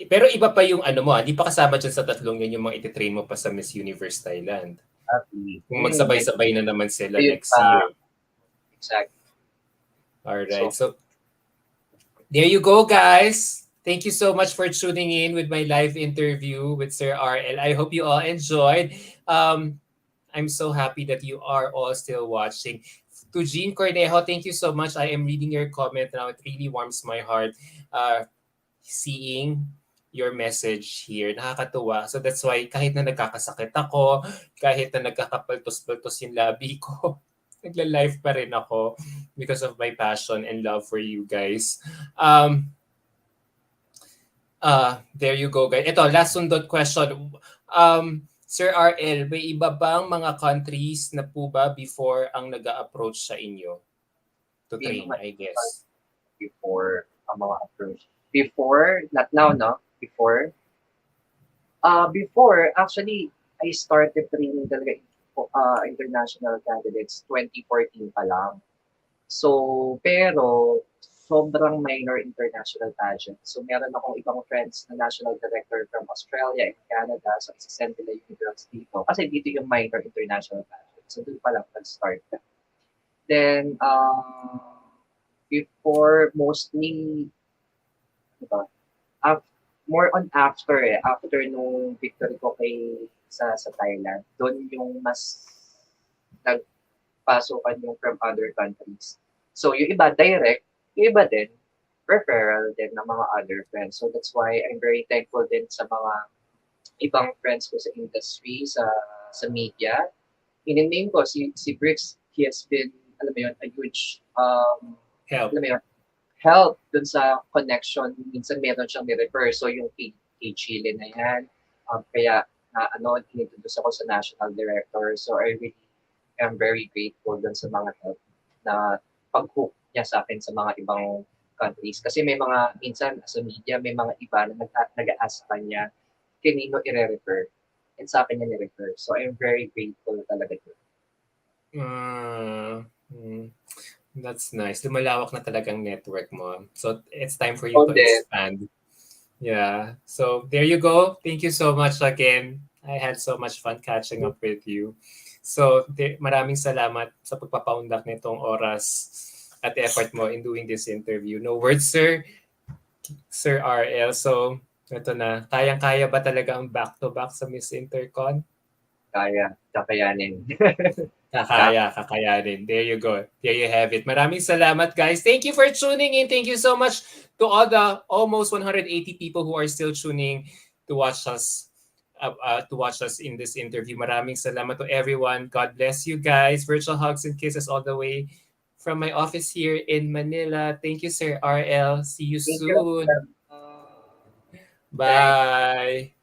Pero iba pa yung ano mo, di pa kasama dyan sa tatlong yun yung mga ititrain mo pa sa Miss Universe Thailand. Happy. Kung magsabay-sabay na naman sila Ayun next pa, year. exactly. Alright. So, So, there you go, guys. Thank you so much for tuning in with my live interview with Sir RL. I hope you all enjoyed. I'm so happy that you are all still watching. To Jean Cornejo, thank you so much. I am reading your comment now. It really warms my heart seeing your message here. Nakakatuwa. So that's why kahit na nagkakasakit ako, kahit na nagkakapaltos-paltos yung labi ko, nagla-live pa rin ako because of my passion and love for you guys. There you go, guys. Ito, last sundot question. Sir RL, may iba bang mga countries na po ba before ang nag-a-approach sa inyo to may train, mga I guess? before ang mga approach. Before, not now, no? Before, actually, I started training talaga international candidates 2014 pa lang. So, pero sobrang minor international pageant. So, meron akong ibang friends na national director from Australia and Canada. So, isasend nila yung girls dito. Kasi dito yung minor international pageant. So, doon pa lang nag-start na. Then, before, mostly, diba, more on after after nung victory ko sa Thailand, doon yung mas nagpasukan yung from other countries. So yung iba direct, yung iba din referral din ng mga other friends. So that's why I'm very thankful din sa mga ibang friends ko sa industry, sa media. In-name ko si Bricks, he has been, alam mo yun, a huge Help. alam mo yun, help dun sa connection. Minsan meron siyang ni-refer. So yung kay Chile na yan, kaya inintroduce ako sa national director. So I really am very grateful dun sa mga help na pag-hook niya sa akin sa mga ibang countries. Kasi may mga, minsan sa media, may mga iba na nag-a-ask pa niya, kanino i-refer. And sa akin niya ni-refer. So I'm very grateful talaga dun. That's nice. Lumalawak na talagang network mo. So it's time for you Oh, to then, expand. Yeah. So there you go. Thank you so much again. I had so much fun catching up with you. So maraming salamat sa pagpapaundak nitong oras at effort mo in doing this interview. No words, sir. Sir RL. So ito na. Kayang-kaya ba talaga ang back-to-back sa Miss Intercon? kakayanin. Kakayanin. There you go. There you have it. Maraming salamat, guys. Thank you for tuning in. Thank you so much to all the almost 180 people who are still tuning to watch us in this interview. Maraming salamat to everyone. God bless you guys. Virtual hugs and kisses all the way from my office here in Manila. Thank you, Sir RL. See you Thank you. soon. Thanks. Bye.